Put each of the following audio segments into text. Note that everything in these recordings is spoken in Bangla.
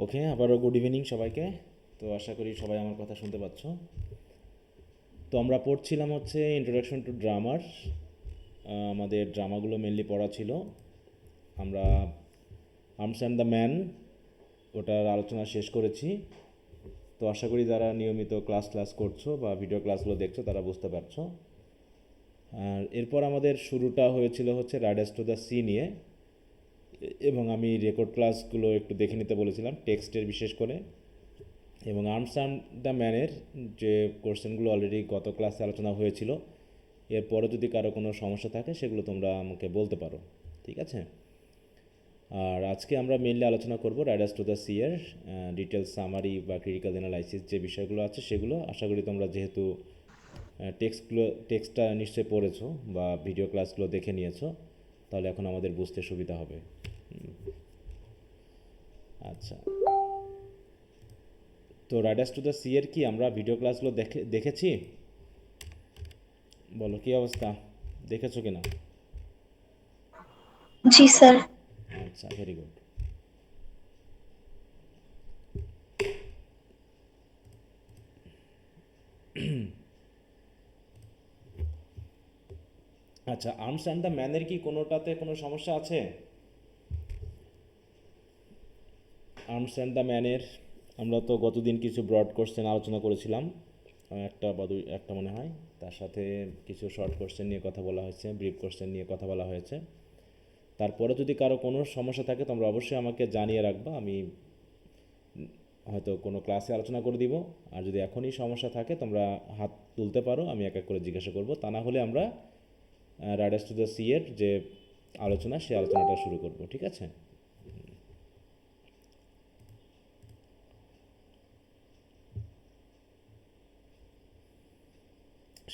ওকে, আবারও গুড ইভিনিং সবাইকে। তো আশা করি সবাই আমার কথা শুনতে পাচ্ছ। তো আমরা পড়ছিলাম হচ্ছে ইন্ট্রোডাকশন টু ড্রামার। আমাদের ড্রামাগুলো মেনলি পড়া ছিল। আমরা আর্মস অ্যান্ড দ্য ম্যান ওটার আলোচনা শেষ করেছি। তো আশা করি যারা নিয়মিত ক্লাস করছো বা ভিডিও ক্লাসগুলো দেখছো তারা বুঝতে পারছো। আর এরপর আমাদের শুরুটা হয়েছিল হচ্ছে রাইডার্স টু দ্য সি নিয়ে, এবং আমি রেকর্ড ক্লাসগুলো একটু দেখে নিতে বলেছিলাম টেক্সটের বিশেষ করে। এবং আর্মস অ্যান্ড দ্য ম্যানের যে কোশ্চেনগুলো অলরেডি গত ক্লাসে আলোচনা হয়েছিল, এরপরে যদি কারো কোনো সমস্যা থাকে সেগুলো তোমরা আমাকে বলতে পারো, ঠিক আছে? আর আজকে আমরা মেনলি আলোচনা করব রাইডার্স টু দ্য সি এর ডিটেলস সামারি বা ক্রিটিক্যাল অ্যানালাইসিস যে বিষয়গুলো আছে সেগুলো। আশা করি তোমরা যেহেতু টেক্সটটা নিশ্চয়ই পড়েছো বা ভিডিও ক্লাসগুলো দেখে নিয়েছো, তাহলে এখন আমাদের বুঝতে সুবিধা হবে। আচ্ছা, তো রাইডার্স টু দ্য সি এর কি আমরা ভিডিও ক্লাসগুলো দেখেছি? বলো কী অবস্থা, দেখেছো কিনা? জি স্যার। আচ্ছা, ভেরি গুড। আচ্ছা, আর্মস অ্যান্ড দ্য ম্যানের কি কোনোটাতে কোনো সমস্যা আছে? আর্মস অ্যান্ড দ্য ম্যানের আমরা তো গতদিন কিছু ব্রড কোশ্চেন আলোচনা করেছিলাম, একটা বা একটা মনে হয়। তার সাথে কিছু শর্ট কোশ্চেন নিয়ে কথা বলা হয়েছে, ব্রিফ কোশ্চেন নিয়ে কথা বলা হয়েছে। তারপরে যদি কারো কোনো সমস্যা থাকে তোমরা অবশ্যই আমাকে জানিয়ে রাখবা, আমি হয়তো কোনো ক্লাসে আলোচনা করে দিব। আর যদি এখনই সমস্যা থাকে তোমরা হাত তুলতে পারো, আমি এক এক করে জিজ্ঞাসা করব। তা না হলে আমরা রাইডার্স টু দ্য সি এর যে আলোচনা সেই আলোচনাটা শুরু করব, ঠিক আছে?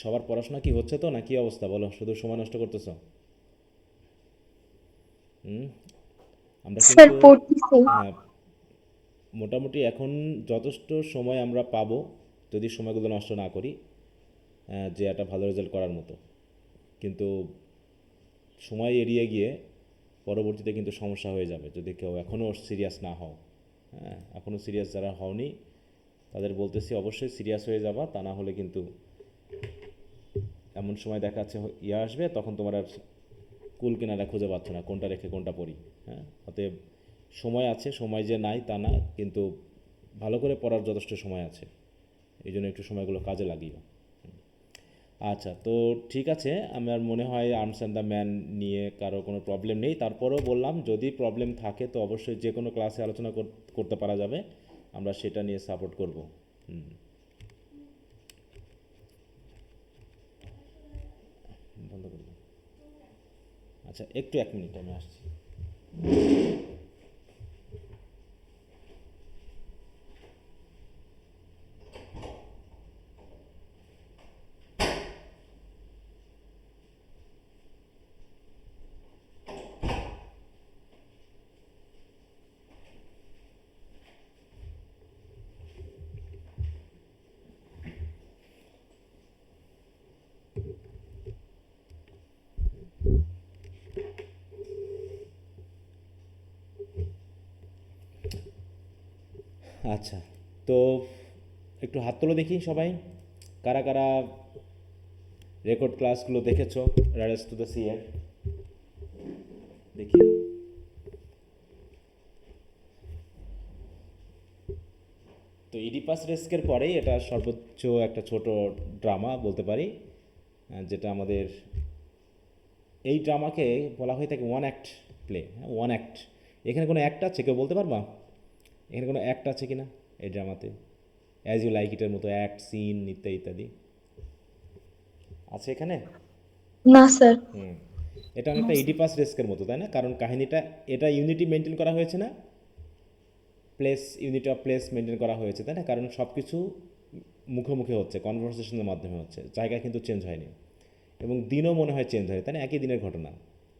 সবার পড়াশোনা কি হচ্ছে তো, না কি অবস্থা বলো? শুধু সময় নষ্ট করতেছো? হুম। আমরা স্যার কিন্তু পড়তেছি। হ্যাঁ, মোটামুটি এখন যথেষ্ট সময় আমরা পাবো যদি সময়গুলো নষ্ট না করি, যে একটা ভালো রেজাল্ট করার মতো। কিন্তু সময় এড়িয়ে গিয়ে পরবর্তীতে কিন্তু সমস্যা হয়ে যাবে যদি কেউ এখনও সিরিয়াস না হও। হ্যাঁ, এখনও সিরিয়াস যারা হওনি তাদের বলতেছি অবশ্যই সিরিয়াস হয়ে যাবা, তা না হলে কিন্তু এমন সময় দেখা যাচ্ছে আসবে, তখন তোমার আর কুল কিনারা খুঁজে পাচ্ছ না কোনটা রেখে কোনটা পড়ি। হ্যাঁ, অতএব সময় আছে, সময় যে নাই তা না, কিন্তু ভালো করে পড়ার যথেষ্ট সময় আছে। এই জন্য একটু সময়গুলো কাজে লাগিও। আচ্ছা, তো ঠিক আছে। আমার মনে হয় আর্মস অ্যান্ড দ্য ম্যান নিয়ে কারো কোনো প্রবলেম নেই। তারপরেও বললাম যদি প্রবলেম থাকে তো অবশ্যই যে কোনো ক্লাসে আলোচনা করতে পারা যাবে, আমরা সেটা নিয়ে সাপোর্ট করব। হুম, বন্ধ করে দাও। আচ্ছা, একটু 1 মিনিট, আমি আসছি। আচ্ছা, তো একটু হাত তোলো দেখি সবাই, কারা কারা রেকর্ড ক্লাসগুলো দেখেছো রাইডার্স টু দ্য সি এর, দেখি। তো ইডিপাস রেস্কের পরেই এটা সর্বোচ্চ একটা ছোট ড্রামা বলতে পারি, যেটা আমাদের এই ড্রামাকে বলা হয়ে থাকে ওয়ান অ্যাক্ট প্লে। হ্যাঁ, ওয়ান অ্যাক্ট। এখানে কোনো অ্যাক্ট আছে কেউ বলতে পারবা? এখানে কোনো অ্যাক্ট আছে কি না এই ড্রামাতে? অ্যাজ ইউ লাইক ইটের মতো অ্যাক্ট, সিন ইত্যাদি ইত্যাদি আছে এখানে? না স্যার। হুম, এটা অনেকটা ইডিপাস রেস্কের মতো, তাই না? কারণ কাহিনীটা এটা ইউনিটি মেনটেন করা হয়েছে না, place, unity of place maintain করা হয়েছে, তাই না? কারণ সব কিছু মুখে মুখে হচ্ছে, কনভারসেশনের মাধ্যমে হচ্ছে, জায়গা কিন্তু চেঞ্জ হয়নি। এবং দিনও মনে হয় চেঞ্জ হয়, তাই না? একই দিনের ঘটনা,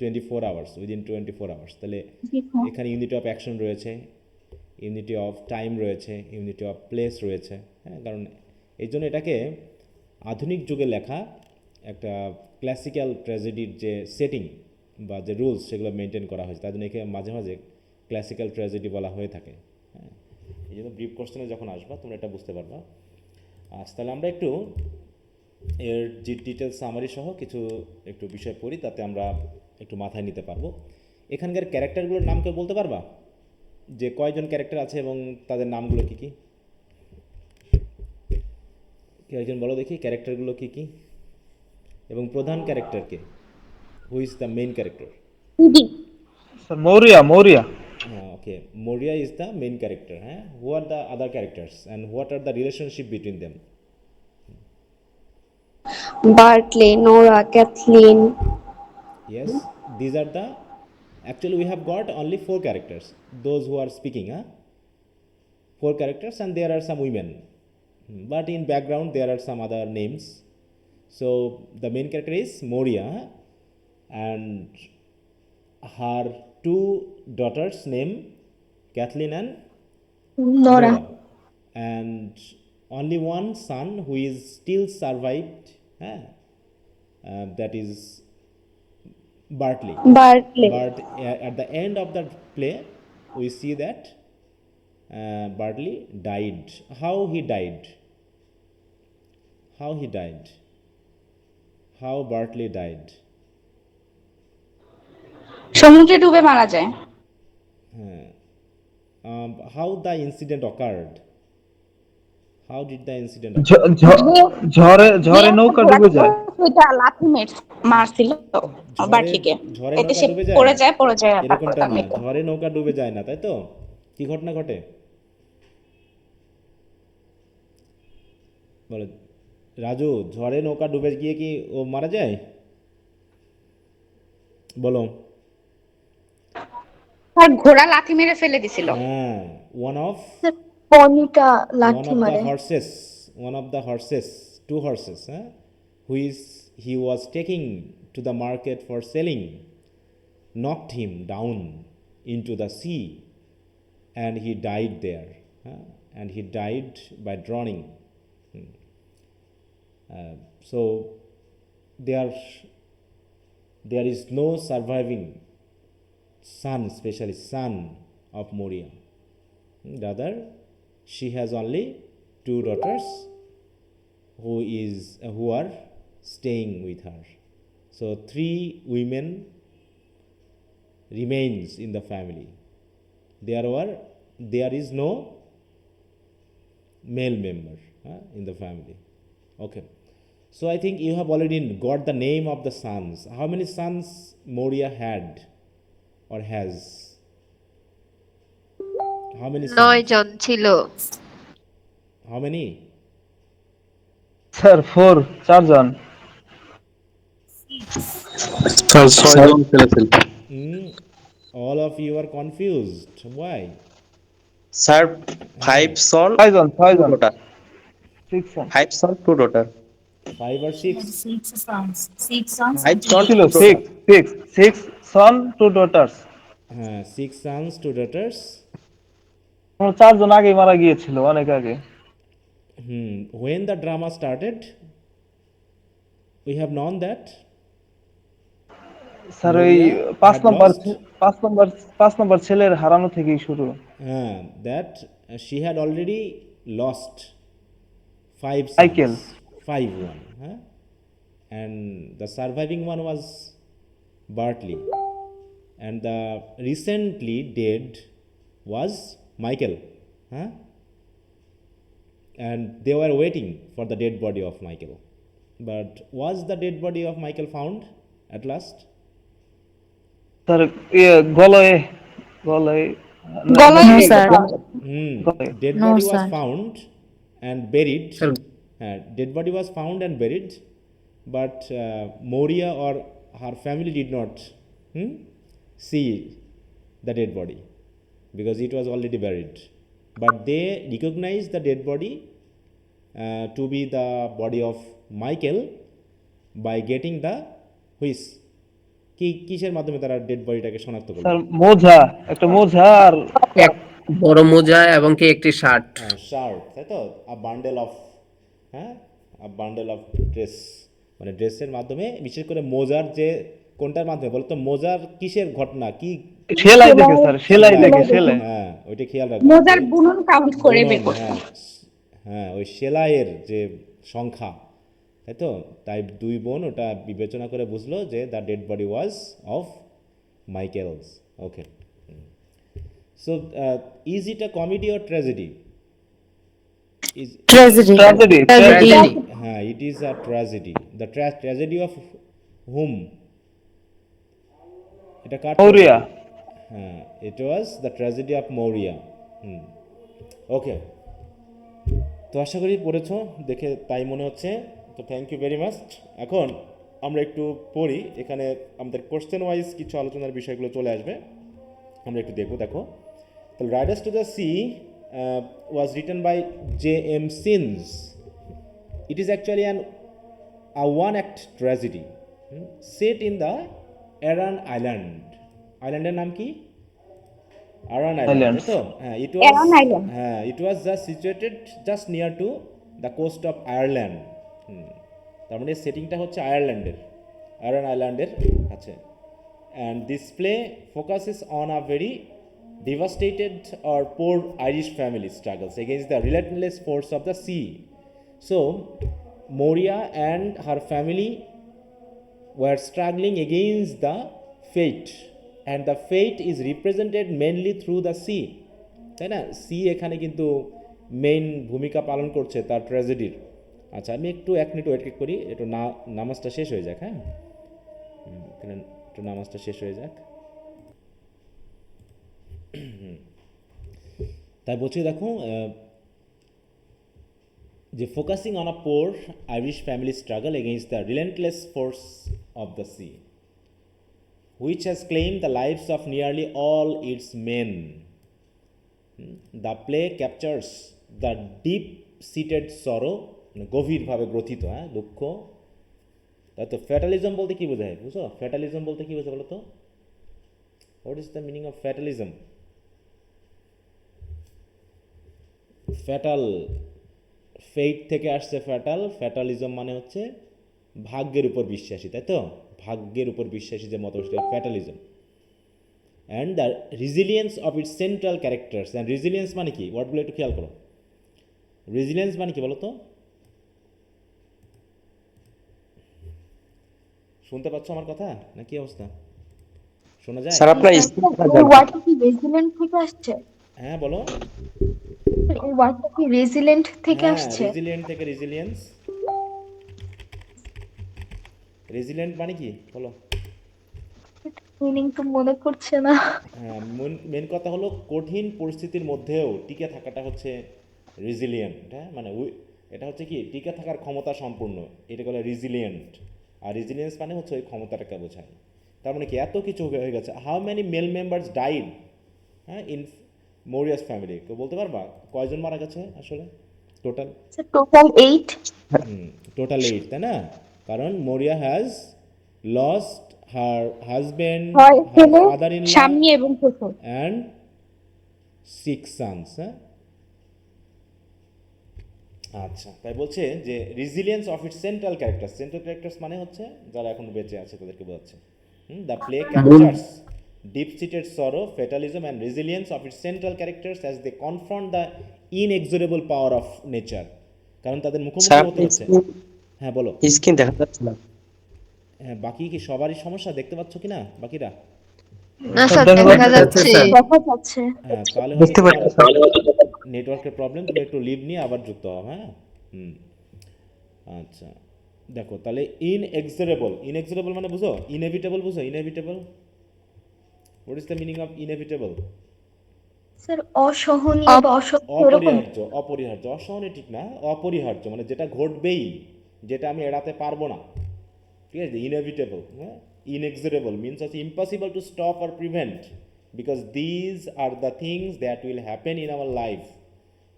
24 আওয়ার্স, উইদিন 24 আওয়ার্স। তাহলে জি স্যার। এখানে ইউনিটি অফ অ্যাকশন রয়েছে, ইউনিটি অফ টাইম রয়েছে, ইউনিটি অফ প্লেস রয়েছে। হ্যাঁ, কারণ এই জন্য এটাকে আধুনিক যুগে লেখা একটা ক্লাসিক্যাল ট্র্যাজেডির যে সেটিং বা যে রুলস সেগুলো মেনটেন করা হয়েছে, তার জন্য একে মাঝে মাঝে ক্লাসিক্যাল ট্র্যাজেডি বলা হয়ে থাকে। হ্যাঁ, এই জন্য ব্রিফ কোশ্চেনে যখন আসবা তোমরা এটা বুঝতে পারবা। আচ্ছা, তাহলে আমরা একটু এর যে ডিটেলস সামারি সহ কিছু একটু বিষয় পড়ি, তাতে আমরা একটু মাথায় নিতে পারবো। এখানকার ক্যারেক্টারগুলোর নাম কেউ বলতে পারবা, যে কয়জন ক্যারেক্টার আছে এবং তাদের নামগুলো কী কী? কেউ একজন বলো দেখি ক্যারেক্টারগুলো কী কী এবং প্রধান ক্যারেক্টারকে, who is the main character? দিদি। Sir Maurya. হ্যাঁ, okay, Maurya is the main character. হ্যাঁ, who are the other characters and what are the relationship between them? Bartley, Nora, Cathleen. Yes, these are the, actually we have got only four characters, those who are speaking, huh? Four characters, and there are some women. But in background there are some other names. So the main character is Moria, huh? And her two daughters name Kathleen and Nora. Nora, and only one son who is still survived, huh? That is Bartley. বার্টলে। But at the end of the play, we see that Bartley died. How he died? How he died? How Bartley died? সমুদ্রে ডুবে মারা যায়। How the incident occurred? How did the incident ঝ- occur? ঝ- ঝড়ে যে ঝড়ে নৌকা ঘোড়া ডুবে ছিল যায়। সেটা লাথি মারছিল ঝড়ে বাটলিকে, ঝড়ে এতে নৌকা সে ডুবে যায়? পড়ে যায় আর তারপরে এরকমটা তার না, মৃত্যু। ঝড়ে নৌকা ডুবে যায় না, তাই তো? কি ঘটনা ঘটে বলো রাজু? ঝড়ে নৌকা ডুবে গিয়ে কি ও মারা যায়? বলো। তার ঘোড়া লাথি মেরে ফেলে দিছিল। হ্যাঁ, পনিটা one লাঠি of the মারে। horses, two horses, who is he was taking to the market for selling, knocked him down into the sea, and he died there, and he died by drowning. So there there is no surviving son, especially son of Moria. Rather, she has only two daughters who are staying with her. So three women remains in the family. There is no male member in the family. Okay. So I think you have already got the name of the sons. How many sons Moria had or has? How many নয় sons? জন ছিল। How many? স্যার 4জন। স্যার 6 জন ছেলে ছিল। All of you are confused. Why? Sir 5 son 6জন 2 6জন daughter, 6জন 5 son 2 daughter, Five or six? 5 son ছিল 2 daughter, 6 সন 2 ডটার্স। 6 sons, 2 daughters. 4জন আগেই মারা গিয়েছিল, অনেক আগে। When the drama started, we have known that sir ওই Moria 5 had নম্বর lost, 5 নম্বর ছেলের হারানো থেকেই শুরু। that she had already lost 5 Michael. sons, 5-1, and the surviving one was Bartley, and the recently dead was Michael, and they were waiting for the dead body of Michael. But was the dead body of Michael found at last? Sir গলয়ে গলয়ে গলায় নো ছিল স্যার। তার। গলয়ে Dead No, body was sir. found and buried. Sir Dead body was found and buried, but Moria or her family did not see the dead body because it was already buried. But they recognized the dead body to be the body of Michael by getting the whisk. কিসের মাধ্যমে তারা ডেড বডিটাকে শনাক্ত করলো? স্যার একটা মোজা আর এক বড় মোজা এবং কি একটি শার্ট। শার্ট, তাই তো? বান্ডেল অফ ড্রেস, মানে ড্রেসের মাধ্যমে, বিশেষ করে মোজার যে কোনটার মাধ্যমে বলতো? মোজার কিসের ঘটনা, কি সেলাই দেখে স্যার, সেলাই দেখে, সেলাই। হ্যাঁ ওইটা খেয়াল রাখবা মোজার বুনন কাউন্ট করে বের বুনন, করতে হ্যাঁ হ্যাঁ ওই সেলাইয়ের যে সংখ্যা, তাই তো, তাই দুই বোন ওটা বিবেচনা করে বুঝলো যে the dead body was of Michael's. Okay, so is it a comedy or tragedy? Is tragedy tragedy, tragedy. Tragedy. হ্যাঁ it is a tragedy. The tragedy of hmm? এটা কার মৌরিয়া। tragedy? হ্যাঁ it was the tragedy of Maurya. Hmm, okay. তো আশা করি পড়েছো, দেখে তাই মনে হচ্ছে। তো থ্যাংক ইউ ভেরি মাচ। এখন আমরা একটু পড়ি, এখানে আমাদের কোশ্চেন ওয়াইজ কিছু আলোচনার বিষয়গুলো চলে আসবে, আমরা একটু দেখবো। দেখো, তো riders to the sea was written by J.M. Sims. It is actually a one-act tragedy set in the Aran Island. আইল্যান্ডের নাম কি? Aran island, Islands. তাই তো? হ্যাঁ Aran Island. It was just situated just near to the coast of Ireland. তার মানে সেটিংটা হচ্ছে আয়ারল্যান্ডের, আরান আইল্যান্ডের আছে। And this play focuses on a very devastated or poor Irish family struggles against the relentless force of the sea. So, Moria and her family were struggling against the fate, and the fate is represented mainly through the sea, তাই না? সি এখানে কিন্তু মেইন ভূমিকা পালন করছে তার ট্র্যাজেডির। আচ্ছা আমি একটু 1 মিনিট ওয়েট করি, একটু নামাজটা শেষ হয়ে যাক। হ্যাঁ এখানে একটু নামাজটা শেষ হয়ে যাক। তাই বলছি দেখো যে focusing on a poor Irish family struggle against the relentless force of the C which has claimed the lives of nearly all its men. The play captures the deep-seated sorrow, গভীরভাবে গ্রথিত দুঃখ। তাই তো ফ্যাটালিজম বলতে কি বোঝায়, বুঝো? ফ্যাটালিজম বলতে কি বোঝায় বলো তো? What is the meaning of fatalism? Fatal, fate থেকে আসছে ফ্যাটাল। ফ্যাটালিজম মানে হচ্ছে ভাগ্যের উপর বিশ্বাসী, তাই তো? ভাগ্যের উপর বিশ্বাসী যে মত, সেটা fatalism. And the resilience of its central characters. And resilience মানে কি? ওয়ার্ডগুলো একটু খেয়াল করো। রেজিলিয়েন্স মানে কি বলো তো? শুনতে পাচ্ছ আমার কথা না কি অবস্থা? শোনা যায়? স্যার আপনার এই ওয়ার্ডটা কি রেজিলেন্ট থেকে আসছে? হ্যাঁ বলো। এই ওয়ার্ডটা কি রেজিলেন্ট থেকে হ্যাঁ আসছে? রেজিলিয়েন্ট থেকে রেজিলিয়েন্স। রেজিলিয়েন্ট মানে কি বলো? মিনিং তো মনে পড়ছে না। হ্যাঁ মেন কথা হলো কঠিন পরিস্থিতির মধ্যেও টিকে থাকাটা হচ্ছে রেজিলিয়েন্ট। হ্যাঁ মানে এটা হচ্ছে কি টিকে থাকার ক্ষমতা সম্পূর্ণ, এটা বলে রেজিলিয়েন্ট। আর রেজিলিয়েন্স মানে হচ্ছে ওই ক্ষমতাটাকে বোঝায়। তার মানে কি এত কিছু হয়ে গেছে। How many male members died হ্যাঁ ইন মৌরিয়াস ফ্যামিলি? কেউ বলতে পারবা কয়জন মারা গেছে আসলে টোটাল? টোটাল 8। টোটাল 8, তাই না? কারণ Maurya has lost her husband, হয় হার ছেলে, ফাদার ইন ল স্বামী এবং শ্বশুর। And 6 sons। হ্যাঁ আচ্ছা, তাই বলছে যে resilience of its central characters. Central characters মানে হচ্ছে যারা এখন বেঁচে আছে তাদেরকে বোঝাচ্ছে। The play captures deep seated sorrow, fatalism and resilience of its central characters as they confront the inexorable power of nature. কারণ তাদের মুখোমুখি স্যার হতে হচ্ছে। হ্যাঁ বলো। স্ক্রিন দেখা যাচ্ছে না। হ্যাঁ বাকি কি সবারই সমস্যা? দেখতে পাচ্ছ কি না বাকিরা? না স্যার, স্যার দেখা দেখা যাচ্ছে, যাচ্ছে, স্যার। দেখা যাচ্ছে। হ্যাঁ তাহলে হয়তো বুঝতে তোমার পারছি। নেটওয়ার্কের প্রবলেম, তুমি একটু লিভ নিয়ে আবার যুক্ত হও। হ্যাঁ আচ্ছা দেখো তাহলে ইনএক্সোরেবল, ইনএক্সোরেবল মানে বুঝো? ইনএভিটেবল বুঝো? Inevitable, what is the meaning of inevitable? Sir অসহনীয় বা অসহ্য এরকম। অপরিহার্য, অপরিহার্য। অসহনীয় ঠিক না, অপরিহার্য মানে যেটা ঘটবেই, যেটা আমি এড়াতে পারবো না, ঠিক আছে? ইনএভিটেবল। হ্যাঁ ইনএক্সোরেবল মিনস হচ্ছে impossible to stop or prevent, because these are the things that will happen in our life,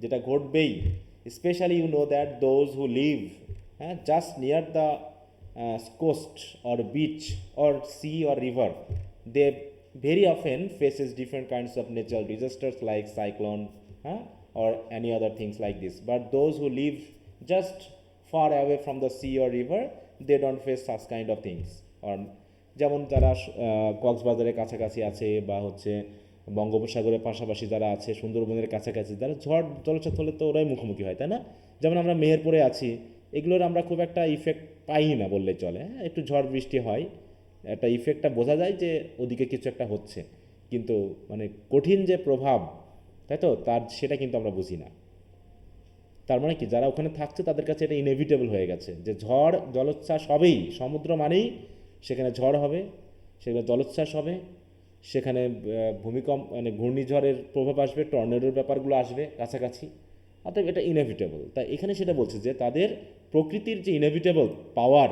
যেটা ঘটবেই। Specially you know that those who live just near the coast or beach or sea or river, they very often faces different kinds of natural disasters like cyclone or any other things like this. But those who live just far away from the sea or river, they don't face such kind of things, or যেমন যারা কক্সবাজারের কাছাকাছি আছে বা হচ্ছে বঙ্গোপসাগরের পাশাপাশি যারা আছে, সুন্দরবনের কাছাকাছি যারা ঝড় জলোচ্ছ্বাস হলে তো ওরাই মুখোমুখি হয়, তাই না? যেমন আমরা মেহেরপুরে আছি, এগুলোর আমরা খুব একটা ইফেক্ট পাই না বললে চলে। হ্যাঁ, একটু ঝড় বৃষ্টি হয়, একটা ইফেক্টটা বোঝা যায় যে ওদিকে কিছু একটা হচ্ছে, কিন্তু মানে কঠিন যে প্রভাব, তাই তো, তার সেটা কিন্তু আমরা বুঝি না। তার মানে কি, যারা ওখানে থাকছে তাদের কাছে এটা ইনএভিটেবল হয়ে গেছে যে ঝড় জলোচ্ছ্বাস হবেই, সমুদ্র মানেই সেখানে ঝড় হবে, সেখানে জলোচ্ছ্বাস হবে, সেখানে ভূমিকম্প মানে ঘূর্ণিঝড়ের প্রভাব আসবে, টর্নেডোর ব্যাপারগুলো আসবে কাছাকাছি, অর্থাৎ এটা ইনএভিটেবল। তাই এখানে সেটা বলছে যে তাদের প্রকৃতির যে ইনএভিটেবল পাওয়ার,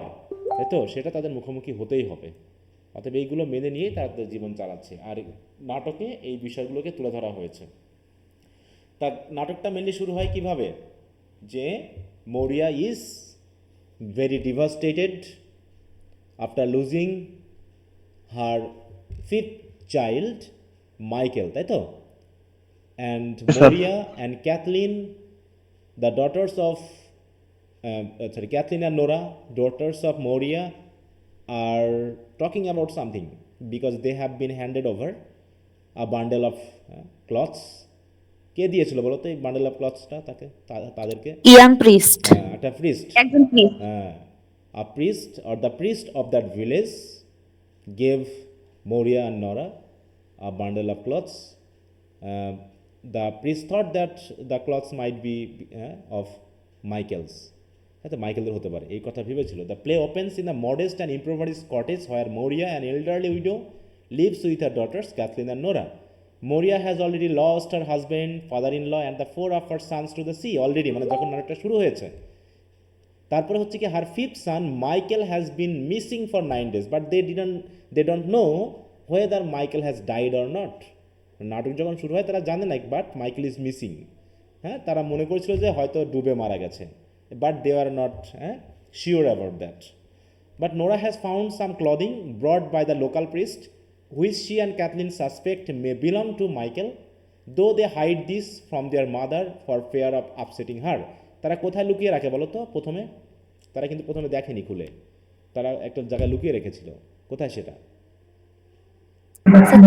তাই তো, সেটা তাদের মুখোমুখি হতেই হবে। অতএব এইগুলো মেনে নিয়েই তারা তাদের জীবন চালাচ্ছে, আর নাটকে এই বিষয়গুলোকে তুলে ধরা হয়েছে। তা নাটকটা মেনলি শুরু হয় কিভাবে, যে Maurya is very devastated after losing her fifth child Michael, তাই তো, and Maurya and Cathleen, the daughters of Kathleen and Nora, daughters of Moria, are talking about something because they have been handed over a bundle of cloths. কে দিয়েছিল বলো তো এই বান্ডেল অফ ক্লথসটা তাদেরকে? ইয়াং প্রিস্ট, একটা প্রিস্ট, একজন please. a priest or the priest of that village gave Moria and Nora a bundle of cloths. Uh, the priest thought that the cloths might be of Michael's. হয়তো মাইকেলদের হতে পারে, এই কথা ভেবেছিল। The play opens in the modest and improvised cottage where Maurya an elderly widow lives with her daughters Cathleen and Nora. Maurya has already lost her husband, father in law and the 4 of her sons to the sea. Already মানে যখন নাটকটা শুরু হয়েছে, তারপরে হচ্ছে কি, her fifth son Michael has been missing for 9 days, but they don't know whether Michael has died or not. নাটক যখন শুরু হয় তারা জানে না, বাট মাইকেল ইজ মিসিং। হ্যাঁ, তারা মনে করেছিল যে হয়তো ডুবে মারা গেছে, but they are not sure about that. But Nora has found some clothing brought by the local priest which she and Cathleen suspect may belong to Michael, though they hide this from their mother for fear of upsetting her. তারা কোথায় লুকিয়ে রাখে বলো তো? প্রথমে তারা কিন্তু প্রথমে দেখেনি খুলে, তারা একটা জায়গায় লুকিয়ে রেখেছিল। কোথায় সেটা?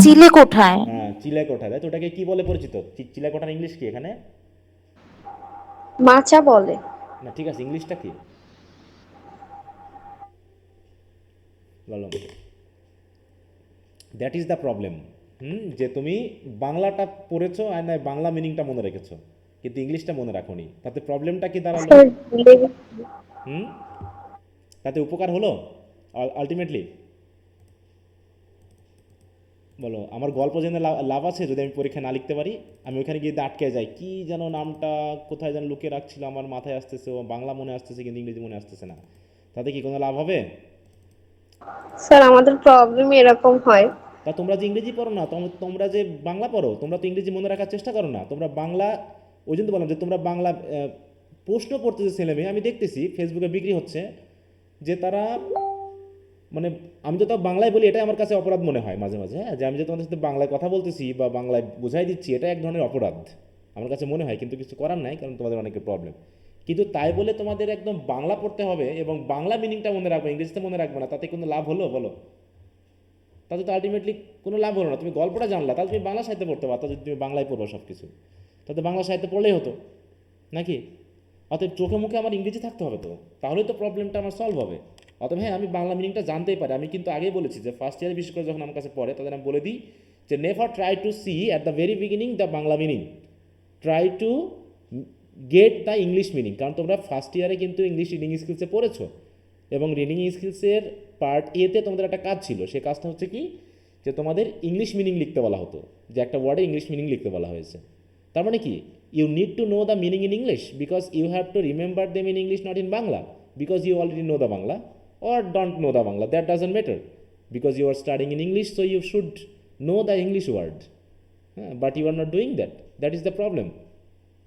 চিলে কোঠায়। হ্যাঁ, চিলেকোঠা, তাই তো। ওটাকে কি বলে পরিচিত? চিলেকোঠার ইংলিশ কি এখানে? মাচা বলে। না, ঠিক আছে, ইংলিশটা কি বলো? That is the problem. যে তুমি বাংলাটা পড়েছো আর নয় বাংলা মিনিংটা মনে রেখেছো, কিন্তু ইংলিশটা মনে রাখোনি। তাতে প্রবলেমটা কি দাঁড়ালো? হুম, তাতে উপকার হলো আলটিমেটলি? বলো, আমার গল্প জেনে লাভ আছে যদি আমি পরীক্ষা না লিখতে পারি? আমি ওখানে গিয়ে আটকে যাই, কি যেন নামটা কোথায় যেন লুকিয়ে রাখছিল, আমার মাথায় আসতেছে, ও বাংলা মনে আসতেছে কিন্তু ইংরেজি মনে আসতেছে না, তাতে কি কোনো লাভ হবে? স্যার আমাদের প্রবলেম এরকম হয়। তা তোমরা যে ইংরেজি পড়ো না, তোমরা যে বাংলা পড়ো, তোমরা তো ইংরেজি মনে রাখার চেষ্টা করো না। তোমরা বাংলা, ওই জন্য তো বললাম যে তোমরা বাংলা প্রশ্ন পড়তে যে ছেলে মেয়ে আমি দেখতেছি ফেসবুকে বিক্রি হচ্ছে, যে তারা মানে, আমি তো তাও বাংলায় বলি, এটাই আমার কাছে অপরাধ মনে হয় মাঝে মাঝে। হ্যাঁ, যে আমি যে তোমাদের সাথে বাংলায় কথা বলতেছি বা বাংলায় বোঝাই দিচ্ছি, এটা এক ধরনের অপরাধ আমার কাছে মনে হয়, কিন্তু কিছু করার নাই, কারণ তোমাদের অনেকের প্রবলেম। কিন্তু তাই বলে তোমাদের একদম বাংলা পড়তে হবে এবং বাংলা মিনিংটা মনে রাখবে, ইংরেজিতে মনে রাখবে না, তাতে কোনো লাভ হলো বলো? তাতে তো আলটিমেটলি কোনো লাভ হলো না। তুমি গল্পটা জানলা, তাহলে তুমি বাংলা সাহিত্যে পড়তে পারতো, যদি তুমি বাংলায় পড়বো সব কিছু, তাতে বাংলা সাহিত্যে পড়লেই হতো নাকি? অতএব চোখে মুখে আমার ইংরেজি থাকতে হবে, তো তাহলেই তো প্রবলেমটা আমার সলভ হবে। অতএব হ্যাঁ, আমি বাংলা মিনিংটা জানতেই পারি। আমি কিন্তু আগেই বলেছি যে ফার্স্ট ইয়ারে বিশেষ করে যখন আমার কাছে পড়ে, তাদের আমি বলে দিই যে never try to see at the very beginning the Bangla meaning, try to get the English meaning. কারণ তোমরা ফার্স্ট ইয়ারে কিন্তু ইংলিশ রিডিং স্কিলসে পড়েছো, এবং রিডিং স্কিলসের পার্ট এতে তোমাদের একটা কাজ ছিল। সে কাজটা হচ্ছে কি, যে তোমাদের ইংলিশ মিনিং লিখতে বলা হতো, যে একটা ওয়ার্ডে ইংলিশ মিনিং লিখতে বলা হয়েছে। তার মানে কি, you need to know the meaning in English because you have to remember them in English, not in Bangla, because you already know the Bangla or don't know the Bangla, that doesn't matter, because you are studying in English, so you should know the English word. But you are not doing that. That is the problem,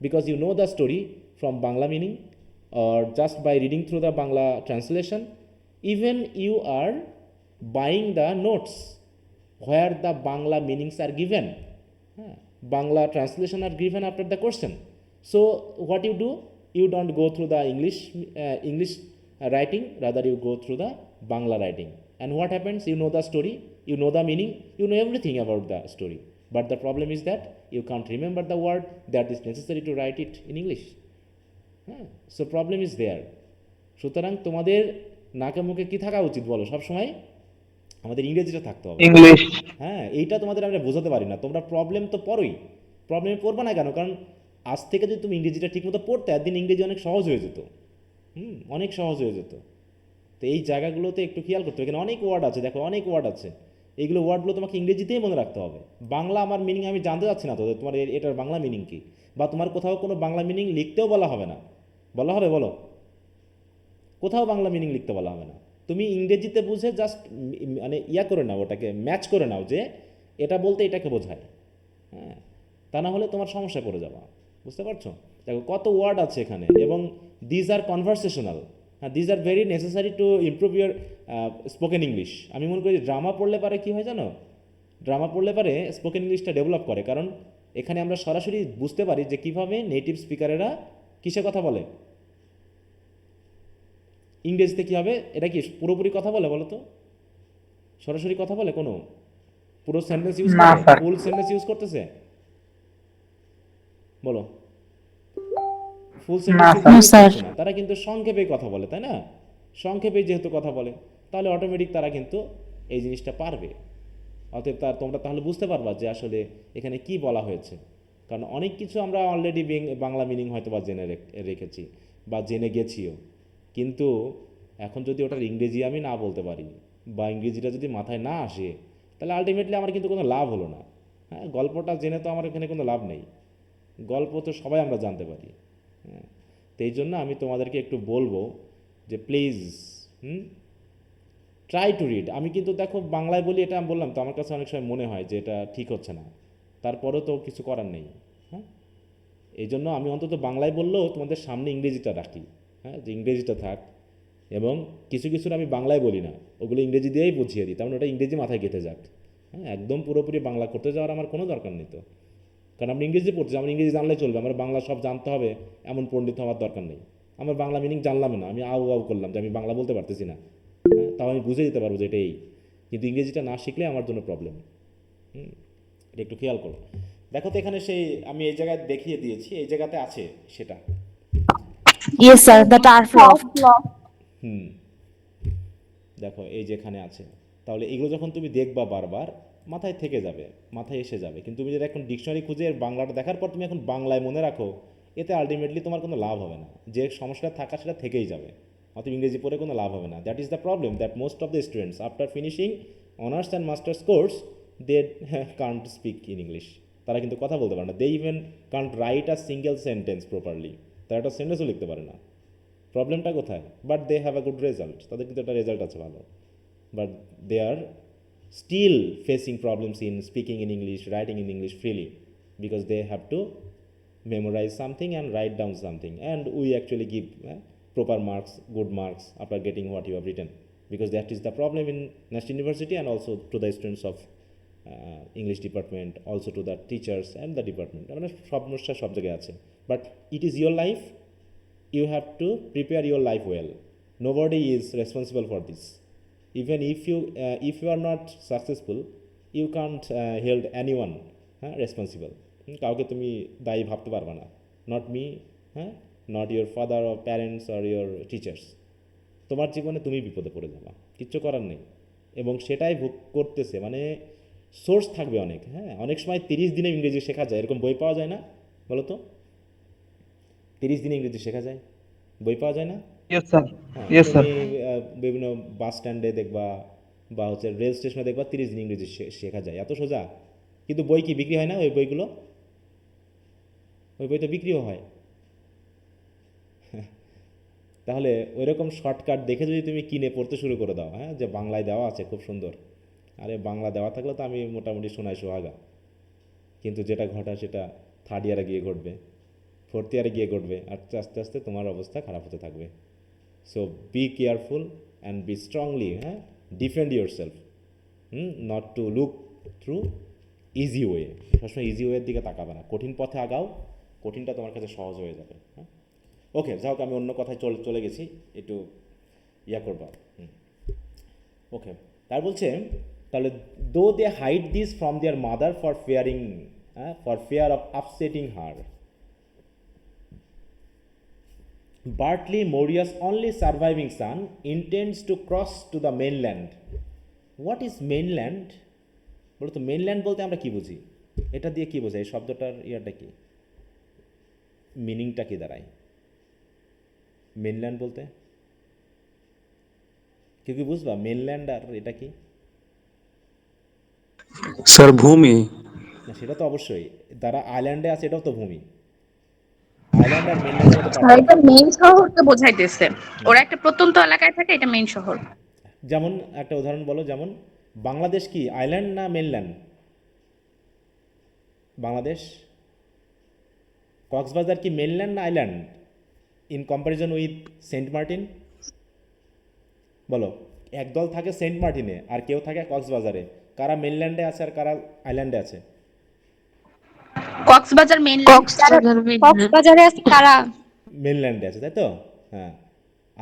because you know the story from Bangla meaning or just by reading through the Bangla translation. Even you are buying the notes where the Bangla meanings are given, Bangla translation are given after the question. So what you do, you don't go through the English writing, rather you go through the Bangla writing. And what happens? You know the story, you know the meaning, you know everything about the story. But the problem is that you can't remember the word that is necessary to write it in English. হ্যাঁ, সো প্রবলেম ইজ দেয়ার। সুতরাং তোমাদের নাকে মুখে কী থাকা উচিত বলো? সবসময় আমাদের ইংরেজিটা থাকতে হবে। ইংলিশ। হ্যাঁ, এইটা তোমাদের আমরা বোঝাতে পারি না। তোমরা প্রবলেম তো পড়োই, প্রবলেমে পড়বে না কেন? কারণ আজ থেকে যদি তুমি ইংরেজিটা ঠিকমতো পড়তে, একদিন ইংরেজি অনেক সহজ হয়ে যেত। অনেক সহজ হয়ে যেত। তো এই জায়গাগুলোতে একটু খেয়াল করতে হবে। এখানে অনেক ওয়ার্ড আছে, দেখো অনেক ওয়ার্ড আছে, এইগুলো ওয়ার্ডগুলো তোমাকে ইংরেজিতেই মনে রাখতে হবে। বাংলা আমার মিনিং আমি জানতে চাচ্ছি না তো তোমার এটার বাংলা মিনিং কী, বা তোমার কোথাও কোনো বাংলা মিনিং লিখতেও বলা হবে না। বলা হবে? বলো, কোথাও বাংলা মিনিং লিখতে বলা হবে না। তুমি ইংরেজিতে বুঝে জাস্ট মানে ইয়া করে নাও, ওটাকে ম্যাচ করে নাও যে এটা বলতে এটাকে বোঝায়। হ্যাঁ, তা না হলে তোমার সমস্যায় পড়ে যাবা। বুঝতে পারছো? দেখো কত ওয়ার্ড আছে এখানে, এবং দিজ আর কনভারসেশনাল। হ্যাঁ, these are very necessary to improve your spoken English. আমি মনে করি ড্রামা পড়লে পারে কী হয় জানো, ড্রামা পড়লে পারে স্পোকেন ইংলিশটা ডেভেলপ করে। কারণ এখানে আমরা সরাসরি বুঝতে পারি যে কীভাবে নেটিভ স্পিকারেরা কিসে কথা বলে, ইংরেজিতে কী হবে। এটা কি পুরোপুরি কথা বলে বলো তো? সরাসরি কথা বলে কোনো পুরো সেন্টেন্স ইউজ না করে, স্যার। ফুল সেন্টেন্স ইউজ করতেছে? বলো, ফুল না সেন্টেন্স স্যার। ইউজ করছে না। তারা কিন্তু সংক্ষেপে কথা বলে, তাই না? সংক্ষেপে যেহেতু কথা বলে, তাহলে অটোমেটিক তারা কিন্তু এই জিনিসটা পারবে। অতএব তোমরা তাহলে বুঝতে পারবা যে আসলে এখানে কি বলা হয়েছে। কারণ অনেক কিছু আমরা অলরেডি বাংলা মিনিং হয়তো বা জেনে রেখেছি বা জেনে গেছিও, কিন্তু এখন যদি ওটার ইংরেজি আমি না বলতে পারি বা ইংরেজিটা যদি মাথায় না আসে, তাহলে আলটিমেটলি আমার কিন্তু কোনো লাভ হলো না। হ্যাঁ, গল্পটা জেনে তো আমার এখানে কোনো লাভ নেই। গল্প তো সবাই আমরা জানতে পারি। হ্যাঁ, তো এই জন্য আমি তোমাদেরকে একটু বলবো যে প্লিজ ট্রাই টু রিড। আমি কিন্তু দেখো বাংলায় বলি, এটা আমি বললাম তো, আমার কাছে অনেক সময় মনে হয় যে এটা ঠিক হচ্ছে না, তারপরেও তো কিছু করার নেই। হ্যাঁ, এই জন্য আমি অন্তত বাংলায় বললেও তোমাদের সামনে ইংরেজিটা রাখি। হ্যাঁ, যে ইংরেজিটা থাক, এবং কিছু কিছু আমি বাংলায় বলি না, ওগুলো ইংরেজি দিয়েই বুঝিয়ে দিই, তেমন ওটা ইংরেজি মাথায় গেঁথে যাক। হ্যাঁ, একদম পুরোপুরি বাংলা করতে যাওয়ার আমার কোনো দরকার নেই তো। কারণ আমরা ইংরেজি পড়ছি, আমার ইংরেজি জানলে চলবে, আমার বাংলা সব জানতে হবে এমন পণ্ডিত হওয়ার দরকার নেই। আমার বাংলা মিনিং জানলাম না, আমি আউ আউ করলাম যে আমি বাংলা বলতে পারতেছি না, হ্যাঁ, তাও আমি বুঝে দিতে পারবো যে এটা এই। কিন্তু ইংরেজিটা না শিখলে আমার জন্য প্রবলেম। এটা একটু খেয়াল করো। দেখো তো এখানে সেই আমি এই জায়গায় দেখিয়ে দিয়েছি, এই জায়গাতে আছে সেটা। Yes, sir. The turf loft. দেখো এই যেখানে আছে, তাহলে এগুলো যখন তুমি দেখবা বারবার মাথায় থেকে যাবে, মাথায় এসে যাবে। কিন্তু তুমি যদি এখন ডিকশনারি খুঁজে এর বাংলাটা দেখার পর তুমি এখন বাংলায় মনে রাখো, এতে আলটিমেটলি তোমার কোনো লাভ হবে না। যে সমস্যাটা থাকা সেটা থেকেই যাবে, অত ইংরেজি পড়ে কোনো লাভ হবে না। That is the problem that most of the students after finishing honours and masters course they can't speak in English. তারা কিন্তু কথা বলতে পারে না। They even can't write a single sentence properly. তারা একটা সেন্টেন্সও লিখতে পারে না। প্রবলেমটা কোথায়? But they have a good result, তাদের কিন্তু একটা রেজাল্ট আছে ভালো, but they are still facing problems in speaking in English, writing in English freely, because they have to memorize something and write down something, and we actually give proper marks, good marks after getting what you have written, because that is the problem in National University and also to the students of English department, also to the teachers and the department. মানে সমস্যা সব জায়গায় আছে, but it is your life, you have to prepare your life well. Nobody is responsible for this. Even if you are not successful, you can't hold anyone responsible. কাউকে তুমি দায়ী ভাবতে পারবে না, নট মি, হ্যাঁ, not your father or parents or your teachers. তোমার জীবনে তুমি বিপদে পড়ে যাবা, কিচ্ছু করার নেই। এবং সেটাই ভোগ করতেছে, মানে সোর্স থাকবে অনেক। হ্যাঁ, অনেক সময় 30 দিনে ইংরেজি শেখা যায়, এরকম বই পাওয়া যায় না? বলো তো, 30 দিনে ইংরেজি শেখা যায়, বই পাওয়া যায় না? Yes sir. হ্যাঁ, ইয়েস স্যার। তুমি বিভিন্ন বাস স্ট্যান্ডে দেখবা বা হচ্ছে রেল স্টেশনে দেখবা 30 দিন ইংরেজি শেখা যায়, এত সোজা। কিন্তু বই কি বিক্রি হয় না? ওই বইগুলো, ওই বই তো বিক্রিও হয়। তাহলে ওই রকম শর্টকাট দেখে যদি তুমি কিনে পড়তে শুরু করে দাও, হ্যাঁ, যে বাংলায় দেওয়া আছে খুব সুন্দর, আরে বাংলা দেওয়া থাকলে তো আমি মোটামুটি শোনাই সোহাগা। কিন্তু যেটা ঘটা সেটা থার্ড ইয়ারে গিয়ে ঘটবে, ফোর্থ ইয়ারে গিয়ে ঘটবে, আর আস্তে আস্তে তোমার অবস্থা খারাপ হতে থাকবে। So be careful and be strongly, হ্যাঁ, defend yourself, not to look through easy way. সবসময় ইজি ওয়ের দিকে তাকাবে না, কঠিন পথে আগাও, কঠিনটা তোমার কাছে সহজ হয়ে যাবে। হ্যাঁ, ওকে, যাই হোক, আমি অন্য কথায় চলে গেছি, একটু ইয়া করবা। ওকে, তার বলছে তাহলে though they hide this from their mother for fear of upsetting her, Bartley, Moria's only surviving son, intends to cross to the mainland. What is mainland? বলো তো মেনল্যান্ড বলতে আমরা কি বুঝি, এটা দিয়ে কি বোঝায়, এই শব্দটার ইয়াটা কি, মিনিংটা কি দাঁড়ায় মেনল্যান্ড বলতে? কেউ কি বুঝবা মেনল্যান্ড আর এটা কি? স্যার ভূমি। না সেটা তো অবশ্যই, যারা আইল্যান্ডে আছে এটাও তো ভূমি। আইল্যান্ড আর মেনল্যান্ডের মধ্যে আর পার্থক্য এটা কি? মেইন শহরকে বোঝাইতেছে, ওরা একটা প্রত্যন্ত এলাকায় থাকে, এটা মেইন শহর। যেমন একটা উদাহরণ বলো, যেমন বাংলাদেশ কি আইল্যান্ড না মেনল্যান্ড? বাংলাদেশ, কক্সবাজার কি মেনল্যান্ড না island in comparison with Saint Martin? বলো, একদল থাকে সেন্ট মার্টিনে আর কেউ থাকে কক্সবাজারে, কারা মেনল্যান্ডে আছে আর কারা আইল্যান্ডে আছে? কক্সবাজার মেইনল্যান্ড, কক্সবাজারে আছে তারা। মেনল্যান্ডে আছে, তাই তো? হ্যাঁ,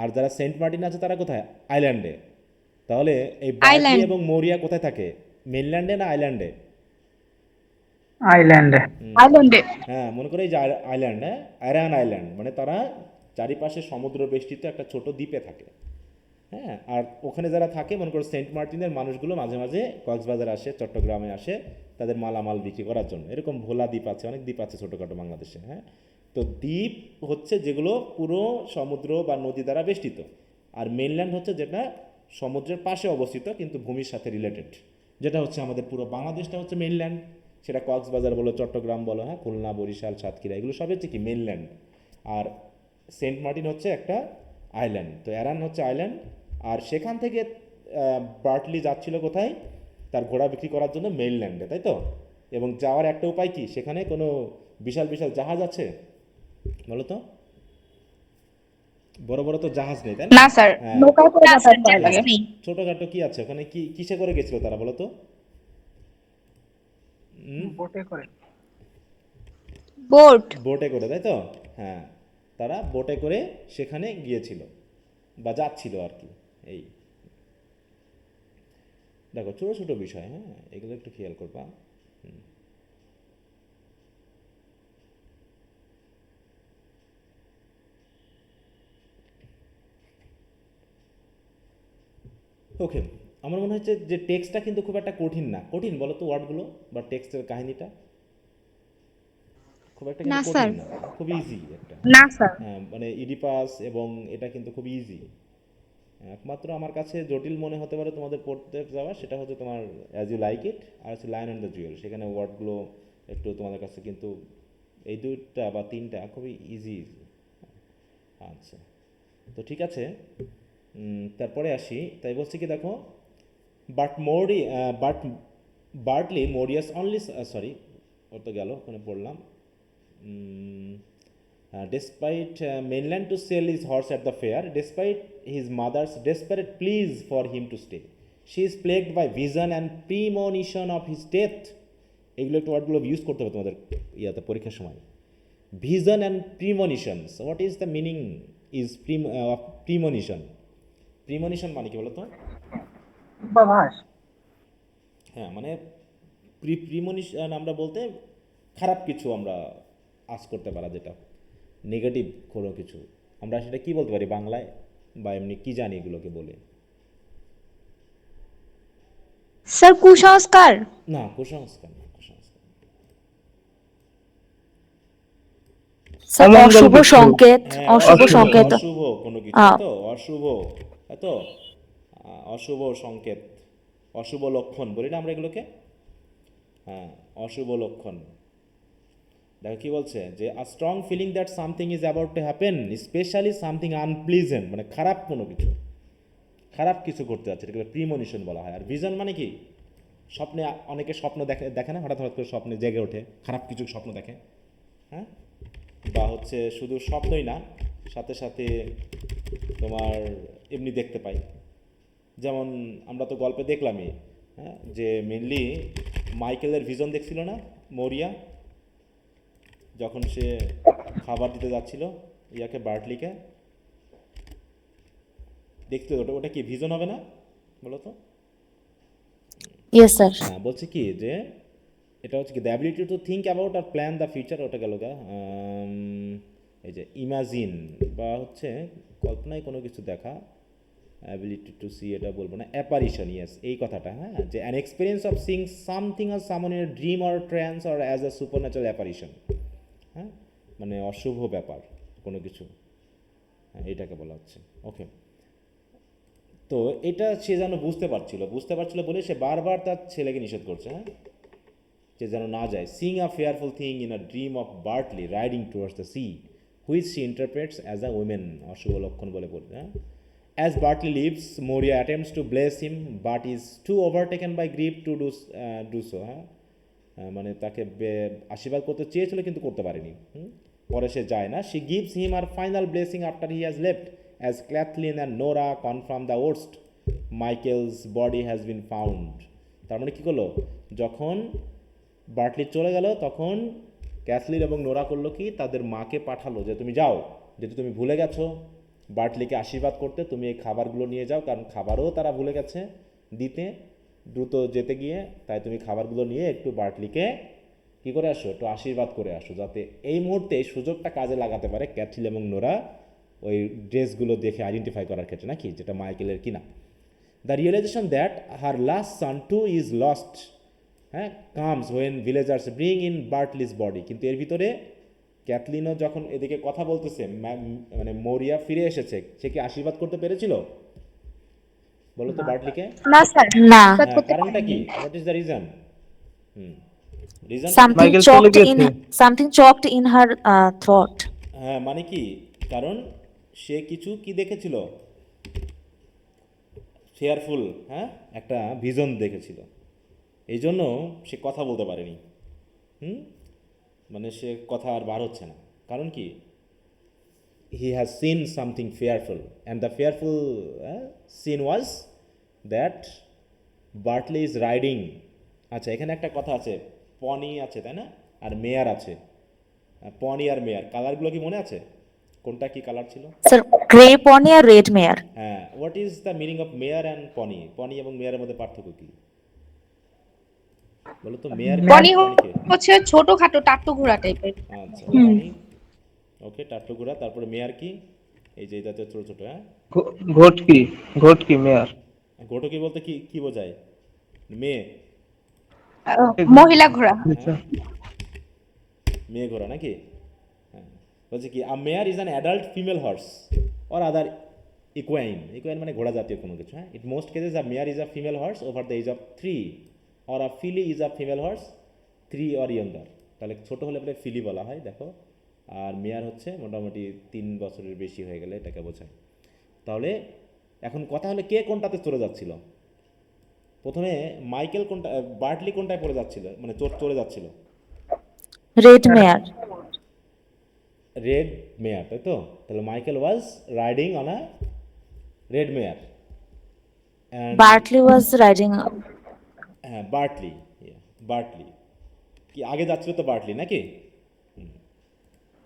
আর যারা সেন্ট মার্টিন আছে তারা কোথায়? আইল্যান্ডে। তাহলে এই বার্কলি আইল্যান্ড। এবং মরিয়া কোথায় থাকে, মেনল্যান্ডে না আইল্যান্ডে? আইল্যান্ডে। আইল্যান্ডে। হ্যাঁ, মনে করে এই যে আইল্যান্ড, হ্যাঁ, আয়রান আইল্যান্ড, মানে তারা চারিপাশে সমুদ্র বেষ্টিত একটা ছোট দ্বীপে থাকে। হ্যাঁ, আর ওখানে যারা থাকে মনে করো সেন্ট মার্টিনের মানুষগুলো মাঝে মাঝে কক্সবাজার আসে, চট্টগ্রামে আসে তাদের মালামাল বিক্রি করার জন্য। এরকম ভোলা দ্বীপ আছে, অনেক দ্বীপ আছে ছোটোখাটো বাংলাদেশে। হ্যাঁ, তো দ্বীপ হচ্ছে যেগুলো পুরো সমুদ্র বা নদী দ্বারা বেষ্টিত, আর মেনল্যান্ড হচ্ছে যেটা সমুদ্রের পাশে অবস্থিত কিন্তু ভূমির সাথে রিলেটেড, যেটা হচ্ছে আমাদের পুরো বাংলাদেশটা হচ্ছে মেনল্যান্ড। সেটা কক্সবাজার বলো, চট্টগ্রাম বলো, হ্যাঁ, খুলনা, বরিশাল, সাতক্ষীরা, এগুলো সব হচ্ছে কি মেনল্যান্ড। আর সেন্ট মার্টিন হচ্ছে একটা আইল্যান্ড। তো অ্যারান হচ্ছে আইল্যান্ড, আর সেখান থেকে বার্টলি যাচ্ছিল কোথায়, তার ঘোড়া বিক্রি করার জন্য মেইনল্যান্ডে, তাই তো? এবং যাওয়ার একটা উপায় কি, সেখানে কোনো বিশাল বিশাল জাহাজ আছে বলো তো? বড় বড় তো জাহাজ নেই, তাই না? না স্যার, হ্যাঁ, নৌকায় করে যাতায়াত করা লাগে। ছোটোখাটো কি আছে ওখানে, কি কিসে করে গেছিল তারা বলো তো? বোটে করে। বোট। বোটে করে, তাই তো? হ্যাঁ, তারা বোটে করে সেখানে গিয়েছিল বা যাচ্ছিল আর কি। এই দেখো ছোটো ছোটো বিষয়, হ্যাঁ, এগুলো একটু খেয়াল করবা। ওকে, আমার মনে হচ্ছে যে টেক্সটটা কিন্তু খুব একটা কঠিন না। কঠিন বলো তো ওয়ার্ডগুলো বা টেক্সটের কাহিনীটা? খুব একটা না কিন্তু স্যার। কঠিন না, খুব ইজি একটা। না স্যার, হ্যাঁ, মানে ইডিপাস এবং এটা কিন্তু খুব ইজি। একমাত্র আমার কাছে জটিল মনে হতে পারে তোমাদের পড়তে যাওয়া, সেটা হচ্ছে তোমার অ্যাজ ইউ লাইক ইট আর হচ্ছে লায়ন অ্যান্ড দ্য জুয়েল। সেখানে ওয়ার্ডগুলো একটু তোমাদের কাছে কিন্তু এই দুইটা বা তিনটা খুবই ইজি ইজি। আচ্ছা, তো ঠিক আছে, তারপরে আসি। তাই বলছি কি দেখো, বাট বার্টলি মোরিয়াস অনলি, সরি ওর তো গেল, ওখানে পড়লাম। Despite mainland to sell his horse at the fair, despite his mother's desperate pleas for him to stay, she is plagued by vision and premonition of his death. এগুলো একটু ওয়ার্ডগুলো ইউজ করতে হবে তোমাদের ইয়াতে পরীক্ষার সময়। Vision and premonitions, what is the meaning is of premonition? Premonition মানে কি বলো তো? বাবাস। হ্যাঁ, মানে প্রিমনিশন আমরা বলতে খারাপ কিছু আমরা আশ করতে পারা, যেটা নেগেটিভ কোনো কিছু, আমরা সেটা কি বলতে পারি বাংলায় বা এমনি কি জানি এগুলোকে বলে? স্যার কুসংস্কার। না, কুসংস্কার না, কুসংস্কার না। স্যার অমঙ্গল অশুভ কিছু। সংকেত। হ্যাঁ, অশুভ সংকেত। অশুভ কোনো কিছু, আহ। তো অশুভ, এত অশুভ সংকেত, অশুভ লক্ষণ বলি না আমরা এগুলোকে? হ্যাঁ, অশুভ লক্ষণ। দেখো কি বলছে, যে a strong feeling that something is about to happen, specially something unpleasant, মানে খারাপ কোনো কিছু, খারাপ কিছু করতে যাচ্ছে, এটাকে প্রিমনিশন বলা হয়। আর ভিজন মানে কি, স্বপ্নে অনেকে স্বপ্ন দেখে, দেখে না, হঠাৎ হঠাৎ করে স্বপ্নে জেগে ওঠে, খারাপ কিছু স্বপ্ন দেখে। হ্যাঁ, বা হচ্ছে শুধু স্বপ্নই না, সাথে সাথে তোমার এমনি দেখতে পাই। যেমন আমরা তো গল্পে দেখলামই, হ্যাঁ, যে মেনলি মাইকেলের ভিজন দেখছিল না মরিয়া, যখন সে খাবার দিতে যাচ্ছিল ইয়াকে, বার্টলিকে দেখতে, ওটা ওটা কি ভিজন হবে না? বলো তো। Yes, sir. হ্যাঁ, বলছে কি যে এটা হচ্ছে কি the ability to think about or plan the future, ওটা গেল গা। এই যে ইমাজিন বা হচ্ছে কল্পনায় কোনো কিছু দেখা, অ্যাবিলিটি টু সি এটা বলবো না, অ্যাপারিশন, ইয়েস এই কথাটা, হ্যাঁ, যে an experience of seeing something or someone in dream or trance or as a supernatural apparition, হ্যাঁ, মানে অশুভ ব্যাপার কোনো কিছু, হ্যাঁ, এইটাকে বলা হচ্ছে। ওকে, তো এটা সে যেন বুঝতে পারছিল বলে সে বারবার তার ছেলেকে নিষেধ করছে, হ্যাঁ, যে যেন না যায়। Seeing a fearful thing in a dream of Bartley riding towards the sea which she interprets as a omen, অশুভ লক্ষণ বলে বলবে, হ্যাঁ। As Bartley leaves, Maurya attempts to bless him but is too overtaken by grief to do so, হ্যাঁ। মানে তাকে আশীর্বাদ করতে চেয়েছিল কিন্তু করতে পারেনি, পরে সে যায় না। She gives him her final blessing after he has left as Cathleen and Nora confirm the worst Michael's body has been found. তার মানে কী করলো, যখন বার্টলি চলে গেল তখন ক্যাথলিন এবং নোরা করলো কি, তাদের মাকে পাঠালো যে তুমি যাও, যেহেতু তুমি ভুলে গেছো বার্টলিকে আশীর্বাদ করতে, তুমি এই খাবারগুলো নিয়ে যাও, কারণ খাবারও তারা ভুলে গেছে দিতে দ্রুত যেতে গিয়ে, তাই তুমি খাবারগুলো নিয়ে একটু বার্টলিকে কী করে আসো, একটু আশীর্বাদ করে আসো, যাতে এই মুহূর্তে এই সুযোগটা কাজে লাগাতে পারে ক্যাথলিন এবং নোরা ওই ড্রেসগুলো দেখে আইডেন্টিফাই করার ক্ষেত্রে, নাকি যেটা মাইকেলের কিনা। The realisation that her last son too is lost, হ্যাঁ, comes when villagers bring in Bartley's body. কিন্তু এর ভিতরে ক্যাথলিনও যখন এদিকে কথা বলতেছে, মানে মরিয়া ফিরে এসেছে, সে কি আশীর্বাদ করতে পেরেছিল বলো তো বার্টলিকে? না স্যার, না। আশীর্বাদ হ্যাঁ, করতে কারণটা কি, পারিনি। What is the reason? রিজনটা কি? Something মাইকেল চলে choked in গিয়েছে। something choked in her throat. হ্যাঁ, মানে কি, কারণ সে কিছু কি দেখেছিল, ফেয়ারফুল, হ্যাঁ, একটা ভিজন দেখেছিল, এই জন্য সে কথা বলতে পারেনি। মানে সে কথা আর বার হচ্ছে না, কারণ কি, he has seen something fearful and the fearful scene was that Bartley is riding। আচ্ছা, এখানে একটা কথা আছে, পনি আছে তাই না, আর মেয়ার আছে। পনি আর মেয়ার কালারগুলো কি মনে আছে, কোনটা কি কালার ছিল? Sir, grey pony or red mare? হ্যাঁ, what is the meaning of mare and pony? Pony এবং মেয়ারের মধ্যে পার্থক্য কি বলো তো? মেয়ার পনি পনিকে, হচ্ছে ছোটখাটো টাট্টু ঘোড়া টাইপের। আচ্ছা পনি, ওকে, টাট্টুগুড়া। তারপরে মেয়ার কি, এই যে এটাতে ছোটো ছোটো, হ্যাঁ। ঘটকি, ঘটকি মেয়ার। ঘটকি বলতে কি কি বোঝায়? মেয়ে, মহিলা ঘোড়া। আচ্ছা। মেয়ে ঘোড়া নাকি? হ্যাঁ, বলছে কি a mare is an adult female horse or other equine. Equine মানে ঘোড়া জাতীয় কোনো কিছু, হ্যাঁ। It most cases a mare is a female horse over the age of 3 or a filly is a female horse 3 or younger. তাহলে ছোটো হলে পরে ফিলি বলা হয়, দেখো। আর মেয়ার হচ্ছে মোটামুটি 3 বছরের বেশি হয়ে গেলে এটাকে বোঝায়। তাহলে এখন কথা হলে কে কোনটাতে চলে যাচ্ছিল? প্রথমে মাইকেল কোনটা, বার্টলি কোনটায় পড়ে যাচ্ছিল, মানে চলে যাচ্ছিল? Red mare. রেড মেয়ার, তাই তো? তাহলে Michael was riding on a red mare and, Bartley was riding. হ্যাঁ, বার্টলি, বার্টলি কি আগে যাচ্ছিল তো বার্টলি নাকি?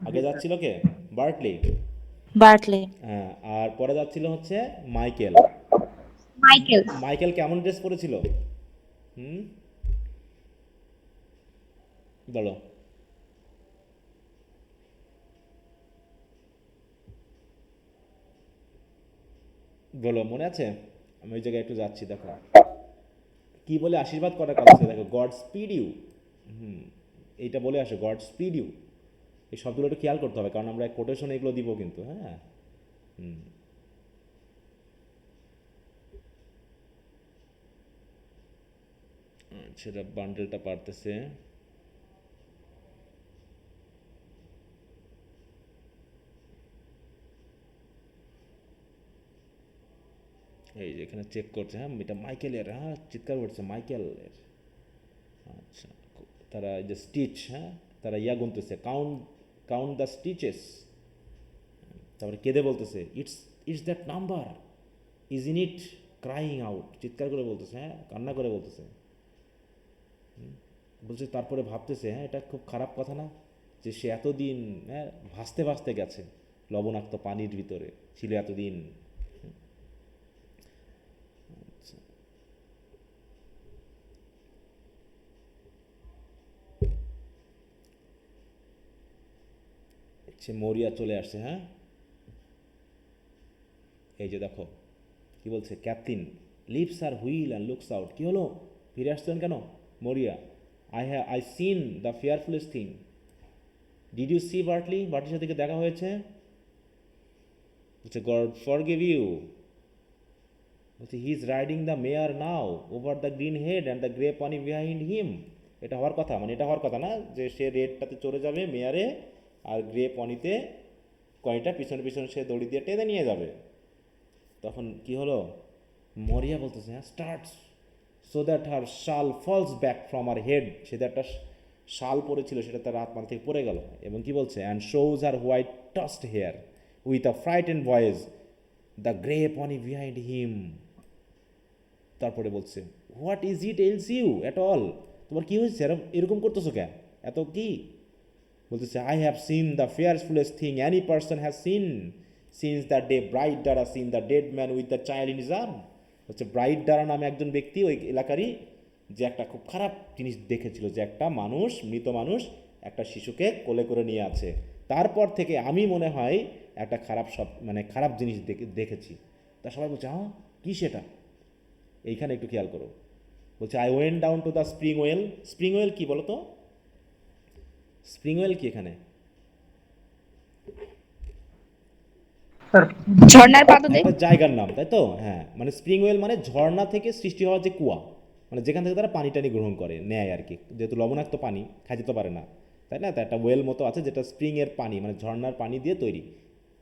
আগে যাচ্ছিল কে? বার্টলি। Bartley. হ্যাঁ, আর পরে যাচ্ছিল হচ্ছে মাইকেল। মাইকেল। মাইকেল কেমন ড্রেস পরেছিল? বলো। বলো, মনে আছে? আমি ওই জায়গায় একটু যাচ্ছি, দেখো কি বলে আশীর্বাদ করার কথা ছিল, দেখো, গড স্পিড ইউ। এইটা বলে আসো, গড স্পিড ইউ। এই শব্দগুলো একটু খেয়াল করতে হবে, কারণ আমরা কোটেশন এগুলো দিব কিন্তু, হ্যাঁ। সেটা বান্ডেলটা পারতেছে। এই যে এখানে চেক করছে, হ্যাঁ, এটা মাইকেলের, হ্যাঁ, চিৎকার করছে মাইকেলের। আচ্ছা, তারা এই যে স্টিচ, হ্যাঁ, তারা ইয়া গুনতেছে, কাউন্ট কাউন্ট দ্য স্টিচেস। তারপরে কেঁদে বলতেছে, it's it's that number, is in it, crying out, চিৎকার করে বলতেছে, হ্যাঁ, কান্না করে বলতেছে। বলছে, তারপরে ভাবতেছে, হ্যাঁ, এটা খুব খারাপ কথা না যে সে এতদিন, হ্যাঁ, ভাসতে ভাসতে গেছে লবণাক্ত পানির ভিতরে, ছিল এতদিন। সে মরিয়া চলে আসছে। হ্যাঁ, এই যে দেখো কি বলছে, captain leaves her wheel and looks out. কি হলো, ফিরে আসছেন কেন Maurya? I seen the fearfullest thing. Did you see Bartley? বার্টলির সাথে কি দেখা হয়েছে? বলছে গড ফরগিভ ইউ। বলছে he is riding the mare now over the green head and the grey pony behind him. এটা হওয়ার কথা, মানে এটা হওয়ার কথা না যে সে রেডটাতে চড়ে যাবে মেয়ারে, আর গ্রে পনিতে কনিটা পিছনে পিছনে সে দড়ি দিয়ে টেনে নিয়ে যাবে। তখন কি হলো, মরিয়া বলতেছে হ্যাঁ starts so that her shawl falls back from her head. সে একটা শাল পরেছিল, সেটা তার হাত মাথা থেকে পড়ে গেল। এবং কি বলছে, and shows her white tossed hair with a frightened voice the grey pony behind him. তারপরে বলছে what is it ails you at all? তোমার কী হয়েছে, এরকম করতেছো কেন, এত কি? বলতেছে I have seen the fearfullest thing any person has seen since the day Bride Dara seen the dead man with the child in his arm. হচ্ছে ব্রাইট ডারা নামে একজন ব্যক্তি ওই এলাকারই, যে একটা খুব খারাপ জিনিস দেখেছিল, যে একটা মানুষ, মৃত মানুষ একটা শিশুকে কোলে করে নিয়ে আছে। তারপর থেকে আমি মনে হয় একটা খারাপ মানে খারাপ জিনিস দেখেছি। তা সবাই বলছে হ্যাঁ কী সেটা? এইখানে একটু খেয়াল করো। বলছে I went down to the spring well. Spring well কী বলো তো? স্প্রিং ওয়েল কি এখানে? ঝর্ণার পাদদেশ। একটা জায়গার নাম, তাই তো? হ্যাঁ, মানে স্প্রিং ওয়েল মানে ঝর্ণা থেকে সৃষ্টি হওয়া যে কুয়া, মানে যেখান থেকে তারা পানি টানি গ্রহণ করে নেয় আর কি, যেহেতু লবণাক্ত পানি খাইতে তো পারে না, তাই না? তো একটা ওয়েল মতো আছে যেটা স্প্রিংয়ের পানি, মানে ঝর্ণার পানি দিয়ে তৈরি।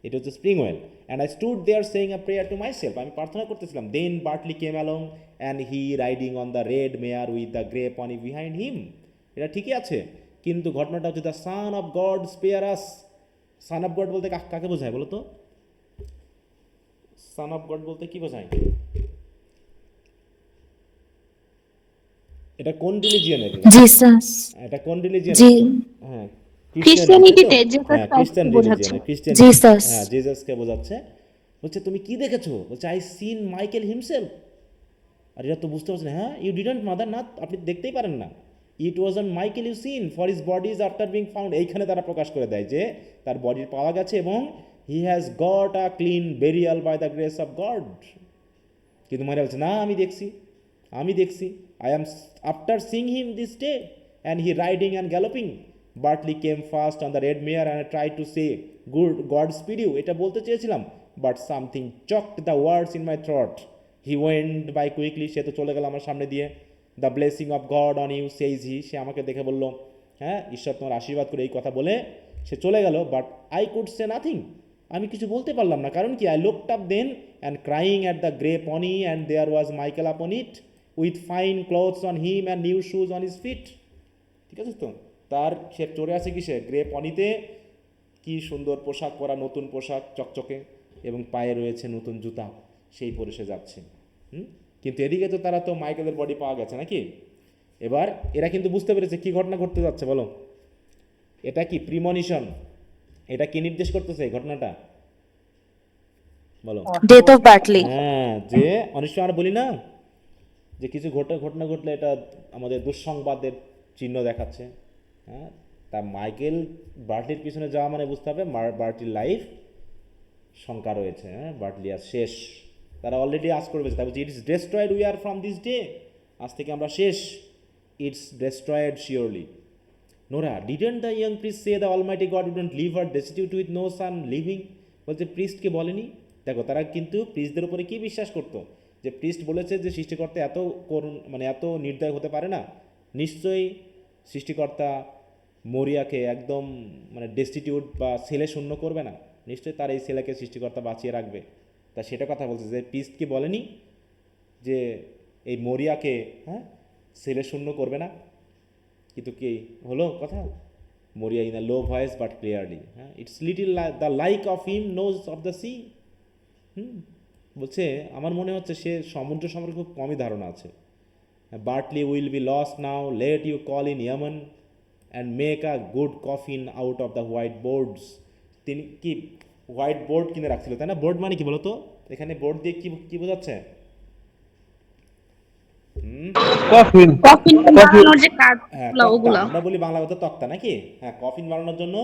এটা হচ্ছে spring well. And I stood there saying a prayer to my myself প্রার্থনা করতেছিলাম। Then Bartley came along and he riding on the red mare with the grey pony behind him. এটা ঠিকই আছে, কিন্তু ঘটনাটা হচ্ছে the son of God spare us. Son of God বলতে কাকে বোঝায় বলো তো? সান অফ গড বলতে কি বোঝায়? এটা কোন রিলিজিয়নের? জিসাস। এটা কোন রিলিজিয়ন? জি হ্যাঁ, ক্রিশ্চিয়ানিটিতে জিসাস হ্যাঁ ক্রিশ্চিয়ান বোঝাচ্ছে। রিলিজিয়নে, ক্রিশ্চিয়ান। জিসাস। হ্যাঁ জিসাসকে বোঝাচ্ছে। বলছে তুমি কি দেখেছো? বলছে আই সিন মাইকেল হিমসেলফ। আর এটা তো বুঝতে পারছেন, হ্যাঁ ইউ ডিডন্ট মাদার, না আপনি দেখতেই পারেন না। It was on Michael you seen for his body is after being found. এইখানে তারা প্রকাশ করে দেয় যে তার বডি পাওয়া গেছে এবং he has got a clean burial by the grace of God. কিন্তু মারা বলছে না আমি দেখছি I am after seeing him this day and he riding and galloping. Bartley came first on the red mare and try to say God speed you. এটা বলতে চেয়েছিলাম, but something choked the words in my throat. He went by quickly. সে তো চলে গেল আমার সামনে দিয়ে। The blessing of God on you says he. সে আমাকে দেখে বলল হ্যাঁ ঈশ্বর তোমার আশীর্বাদ করে, এই কথা বলে সে চলে গেল। But I could say nothing. আমি কিছু বলতে পারলাম না, কারণ কি? I looked up then and crying at the grey pony and there was Michael upon it with fine clothes on him and new shoes on his feet. ঠিক আছে তো? তার সে চড়ে আছে কিসে? গ্রে পনিতে। কি সুন্দর পোশাক পরা, নতুন পোশাক চকচকে, এবং পায়ে রয়েছে নতুন জুতা, সেই পরে সে যাচ্ছে। কিন্তু এদিকে তো তারা তো মাইকেলের বডি পাওয়া গেছে নাকি? এবার এরা কিন্তু বুঝতে পেরেছে কি ঘটনা ঘটতে যাচ্ছে। বলো, এটা কি প্রিমনিশন? এটা কি নির্দেশ করতেছে এই ঘটনাটা? বলো। Death of Bartley. হ্যাঁ, যে অনেক সময় আমরা বলি না যে কিছু ঘটনা ঘটলে এটা আমাদের দুঃসংবাদের চিহ্ন দেখাচ্ছে। হ্যাঁ, তা মাইকেল বার্টলির পিছনে যাওয়া মানে বুঝতে হবে বার্টলির লাইফ শঙ্কা রয়েছে। হ্যাঁ, বার্টলি আজ শেষ। তারা অলরেডি আজ করবে, তাই বলছে it's destroyed we are from this day. আজ থেকে আমরা শেষ। It's destroyed surely. Nora, didn't the young priest say the almighty God wouldn't leave her destitute with no son living? বলছে প্রিস্টকে বলেনি? দেখো তারা কিন্তু প্রিস্টদের উপরে কি বিশ্বাস করতো, যে প্রিস্ট বলেছে যে সৃষ্টিকর্তা এত করুণ, মানে এত নির্দয় হতে পারে না। নিশ্চয়ই সৃষ্টিকর্তা মরিয়াকে একদম মানে ডেস্টিটিউট বা ছেলে শূন্য করবে না। নিশ্চয়ই তার এই ছেলেকে সৃষ্টিকর্তা বাঁচিয়ে রাখবে। তা সেটা কথা বলছে যে প্রিস্টকে বলেনি যে এই মরিয়াকে হ্যাঁ ছেলে শূন্য করবে না। কিন্তু কি হলো কথা? Maurya in a low voice but clearly. হ্যাঁ, it's little the like of him knows of the sea. বলছে আমার মনে হচ্ছে সে সমুদ্র সম্পর্কে খুব কমই ধারণা আছে। Bartley will be lost now, let you call in Eamon and make a good coffin out of the white boards. তিনি কি হোয়াইট বোর্ড কিনে রাখছিল, তাই না? বোর্ড মানে কি বলতো? এখানে বোর্ড দিয়ে কি বোঝাচ্ছে? কফিন। কফিন বানানোর যে হ্যাঁ, কাঠগুলো তক্তা। ওগুলা। আমরা বলি বাংলা কথা তক্তা নাকি? হ্যাঁ, কফিন বানানোর জন্য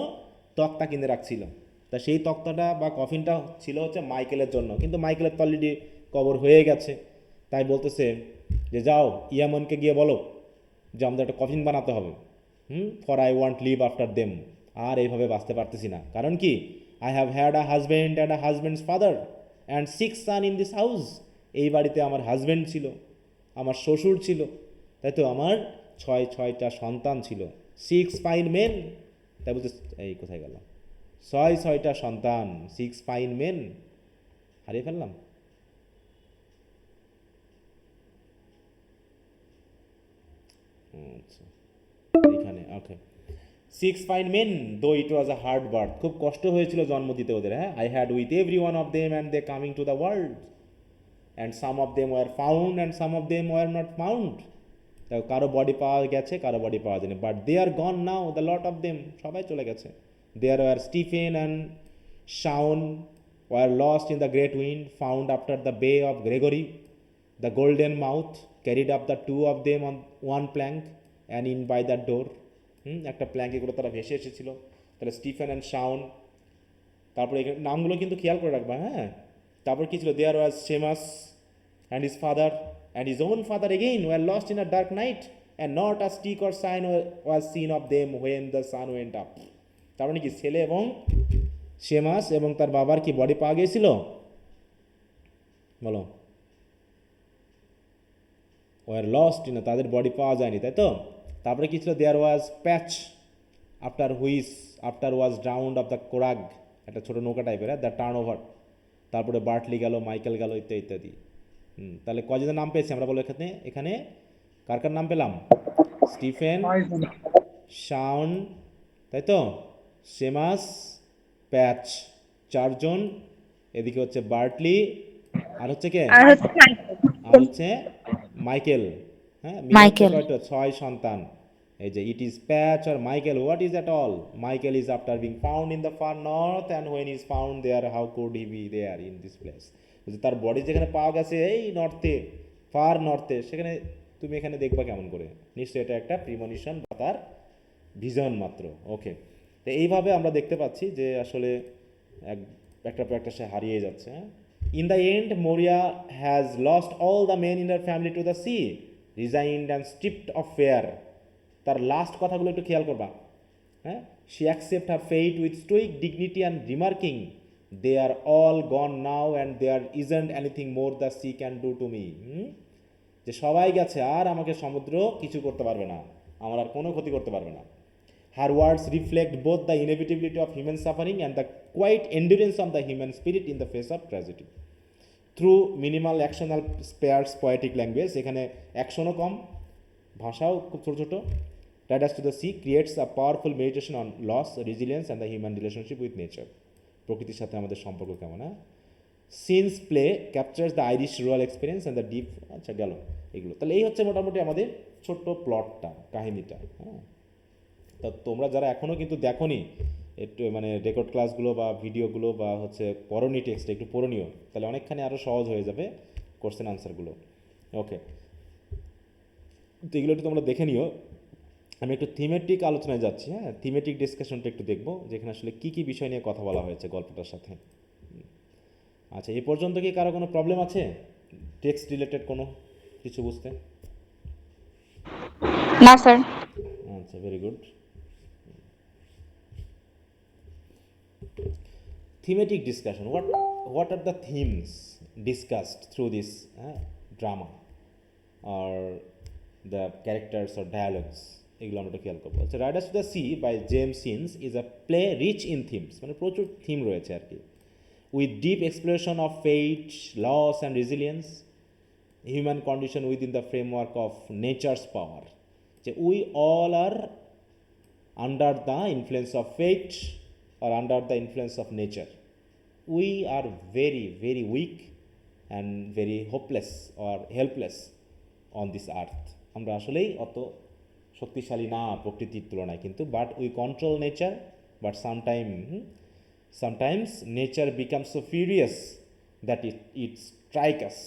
তক্তা কিনে রাখছিল। তা সেই তক্তাটা বা কফিনটা ছিল হচ্ছে মাইকেলের জন্য, কিন্তু মাইকেলের তো অলরেডি কবর হয়ে গেছে। তাই বলতেছে যে যাও ইয়ামনকে গিয়ে বলো যে আমাদের একটা কফিন বানাতে হবে, for I won't live after them. আর এইভাবে বাঁচতে পারতেছি না, কারণ কি I have had a husband and a husband's father and 6 son in this house. এই বাড়িতে আমার হাজব্যান্ড ছিল, আমার শ্বশুর ছিল, তাই তো আমার ছয়টা সন্তান ছিল, 6 ফাইন মেন। তাই বলতে এই কোথায় গেল, ছয়টা সন্তান, 6 ফাইন মেন, হারিয়ে ফেললাম। আচ্ছা এইখানে ওকে, 6 ফাইন মেন দো ইট ওয়াজ আ হার্ড বার্থ। খুব কষ্ট হয়েছিল জন্ম দিতে ওদের। হ্যাঁ, I had with every one of them and they coming to the world and some of them were found and some of them were not found. তাই কারো বডি পাওয়া গেছে, কারো বডি পাওয়া যায়নি, but they are gone now the lot of them, সবাই চলে গেছে। There were Stephen and Shawn were lost in the great wind found after the bay of Gregory, the golden mouth carried up the two of them on one plank and in by the door. একটা প্ল্যাঙ্কে করে তারা ভেসে এসেছিল। তাহলে স্টিফেন অ্যান্ড শাউন, তারপরে এখানে নামগুলো কিন্তু খেয়াল করে রাখবা। হ্যাঁ, তারপর কী ছিল, there was Sheamus and his father and his own father again were lost in a dark night and not a stick or sign was seen of them when the sun went up. তার মানে কি ছেলে এবং সেমাস এবং তার বাবার কি বডি পাওয়া গিয়েছিল, বলো, ওয়ার লস্ট ইন, তাদের বডি পাওয়া যায়নি, তাই তো। তারপরে কি ছিল, there was Patch after was drowned of the curagh, একটা ছোটো নৌকা টাইপের, দ্য টার্ন ওভার। তারপরে বার্টলি গেল, মাইকেল গেল, ইত্যাদি ইত্যাদি। তাহলে কজনের নাম পেয়েছি আমরা, বলো এখানে, এখানে কার কার নাম পেলাম, স্টিফেন, শাউন, তাই তো, সেমাস, প্যাচ, 4 জন। এদিকে হচ্ছে বার্টলি, আর হচ্ছে কে, আর হচ্ছে আর হচ্ছে মাইকেল। হ্যাঁ, মিলে হচ্ছে মাইকেল। কয়টা, 6 সন্তান। এই যে it is Patch or Michael, what is that all, Michael is after being found in the far north and when is found there how could he be there in this place. তার বডি যেখানে পাওয়া গেছে এই নর্থে, ফার নর্থে, সেখানে তুমি এখানে দেখবা কেমন করে, নিশ্চয়ই এটা একটা প্রিমনিশন বা তার ভিজন মাত্র। ওকে, তো এইভাবে আমরা দেখতে পাচ্ছি যে আসলে একটা পর একটা সে হারিয়ে যাচ্ছে। In the end Maurya has lost all the men in her family to the sea, resigned and stripped of fear. তার লাস্ট কথাগুলো একটু খেয়াল করবা। হ্যাঁ, she accept her fate with stoic dignity and remarking, they are all gone now and there isn't anything more the sea can do to me. যে সবাই গেছে, আর আমাকে সমুদ্র কিছু করতে পারবে না, আমার আর কোনো ক্ষতি করতে পারবে না। Her words reflect both the inevitability of human suffering and the quiet endurance of the human spirit in the face of tragedy through minimal action and sparse poetic language. এখানে অ্যাকশনও কম, ভাষাও খুব ছোটো ছোটো। Riders to the Sea creates a powerful meditation on loss, resilience and the human relationship with nature. প্রকৃতির সাথে আমাদের সম্পর্ক কেমন। হ্যাঁ, Synge's play captures the Irish rural experience and the deep. আচ্ছা গেল এগুলো। তাহলে এই হচ্ছে মোটামুটি আমাদের ছোট্ট প্লটটা, কাহিনিটা। হ্যাঁ, তা তোমরা যারা এখনও কিন্তু দেখোনি, একটু মানে রেকর্ড ক্লাসগুলো বা ভিডিওগুলো বা হচ্ছে পড়নি টেক্সটটা, একটু পড়নিও, তাহলে অনেকখানি আরও সহজ হয়ে যাবে কোশ্চেন আনসারগুলো। ওকে, তো এগুলো একটু তোমরা দেখে নিও। আমি একটু থিমেটিক আলোচনায় যাচ্ছি। হ্যাঁ, থিমেটিক ডিসকাশনটা একটু দেখবো, যেখানে আসলে কী কী বিষয় নিয়ে কথা বলা হয়েছে গল্পটার সাথে। আচ্ছা, এ পর্যন্ত কি কারো কোনো প্রবলেম আছে টেক্সট রিলেটেড কোনো কিছু বুঝতে? না স্যার। আচ্ছা, very good. Thematic discussion. What are the themes discussed through this drama or the characters or dialogues? এগুলো আমরা একটু খেয়াল করবো। আচ্ছা, Riders to the Sea by James Synge is a play rich in themes, মানে প্রচুর থিম রয়েছে আর কি। With deep exploration of fate, loss and resilience, human condition within the framework of nature's power. যে we all are under the influence of fate or under the influence of nature. We are very, very weak and very hopeless or helpless on this earth. আমরা আসলেই অত শক্তিশালী না প্রকৃতির তুলনায়, কিন্তু but we control nature, but sometimes nature becomes so furious that it strikes us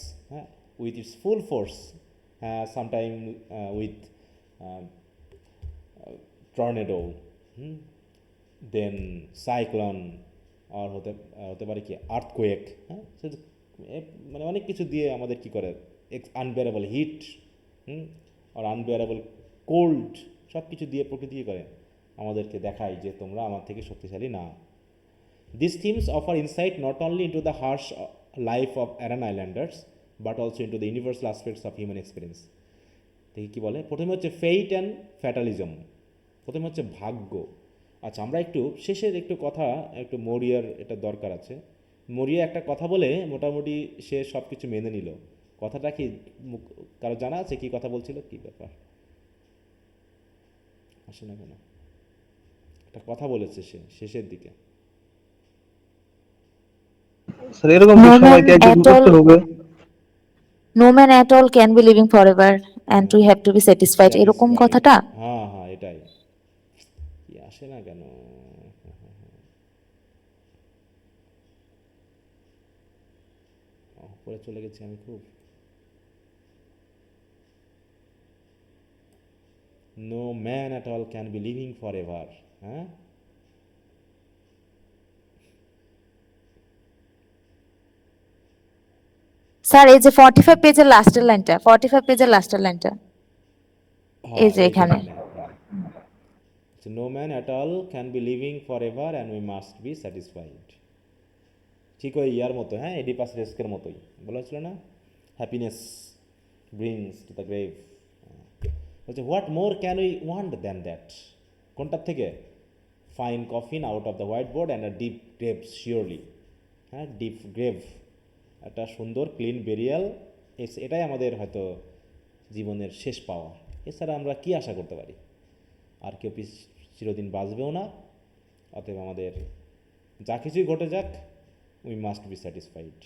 with its full force, sometimes with tornado. Then cyclone, আর হতে পারে কি আর্থকোয়েক, হ্যাঁ, মানে অনেক কিছু দিয়ে আমাদের কি করে আনবিয়ারেবল হিট, আর আনবিয়ারেবল কোল্ড, সব কিছু দিয়ে প্রকৃতি কী করে আমাদেরকে দেখায় যে তোমরা আমার থেকে শক্তিশালী না। These themes offer insight not only into the harsh life of Aran Islanders but also into the universal aspects of human experience. দেখি কী বলে, প্রথমে হচ্ছে ফেইট অ্যান্ড ফ্যাটালিজম, প্রথমে হচ্ছে ভাগ্য। আচ্ছা, আমরা একটু শেষের একটু কথা, একটু মরিয়ার এটা দরকার আছে। মরিয়া একটা কথা বলে মোটামুটি সে সব কিছু মেনে নিল। কথাটা কি কারো জানা আছে কি কথা বলছিল, কি ব্যাপার? আসে না কেন? একটা কথা বলেছে সে শেষের দিকে। স্যার এরকম No man সবাইকে একজন at করতে all, হবে। no man at all can be living forever and we have to be satisfied. এরকম Satisfied. কথাটা হ্যাঁ হ্যাঁ, এটাই। কি আসে না কেন? পরে চলে গেছি আমি খুব। No man at all can be living forever. হ্যাঁ, স্যার এই যে 45 পেজের লাস্টের লাইনটা, 45 পেজের লাস্টের লাইনটা এই যে এখানে। No man at all can be living forever and we must be satisfied. ঠিক ওই ইয়ার মতো, হ্যাঁ, এডিপাস রেস্কের মতোই বলা হয়েছিল না, happiness brings to the grave. বলছে what more can we want than that, কোনটার থেকে? Fine coffin out of the white board and a deep grave surely, হ্যাঁ, ডিপ গ্রেভ, একটা সুন্দর ক্লিন বেরিয়াল, এটাই আমাদের হয়তো জীবনের শেষ পাওয়া। এছাড়া আমরা কি আশা করতে পারি? আর কেউ চিরদিন বাঁচবেও না, অতএব আমাদের যা কিছুই ঘটে যাক উই মাস্ট বি স্যাটিসফাইড।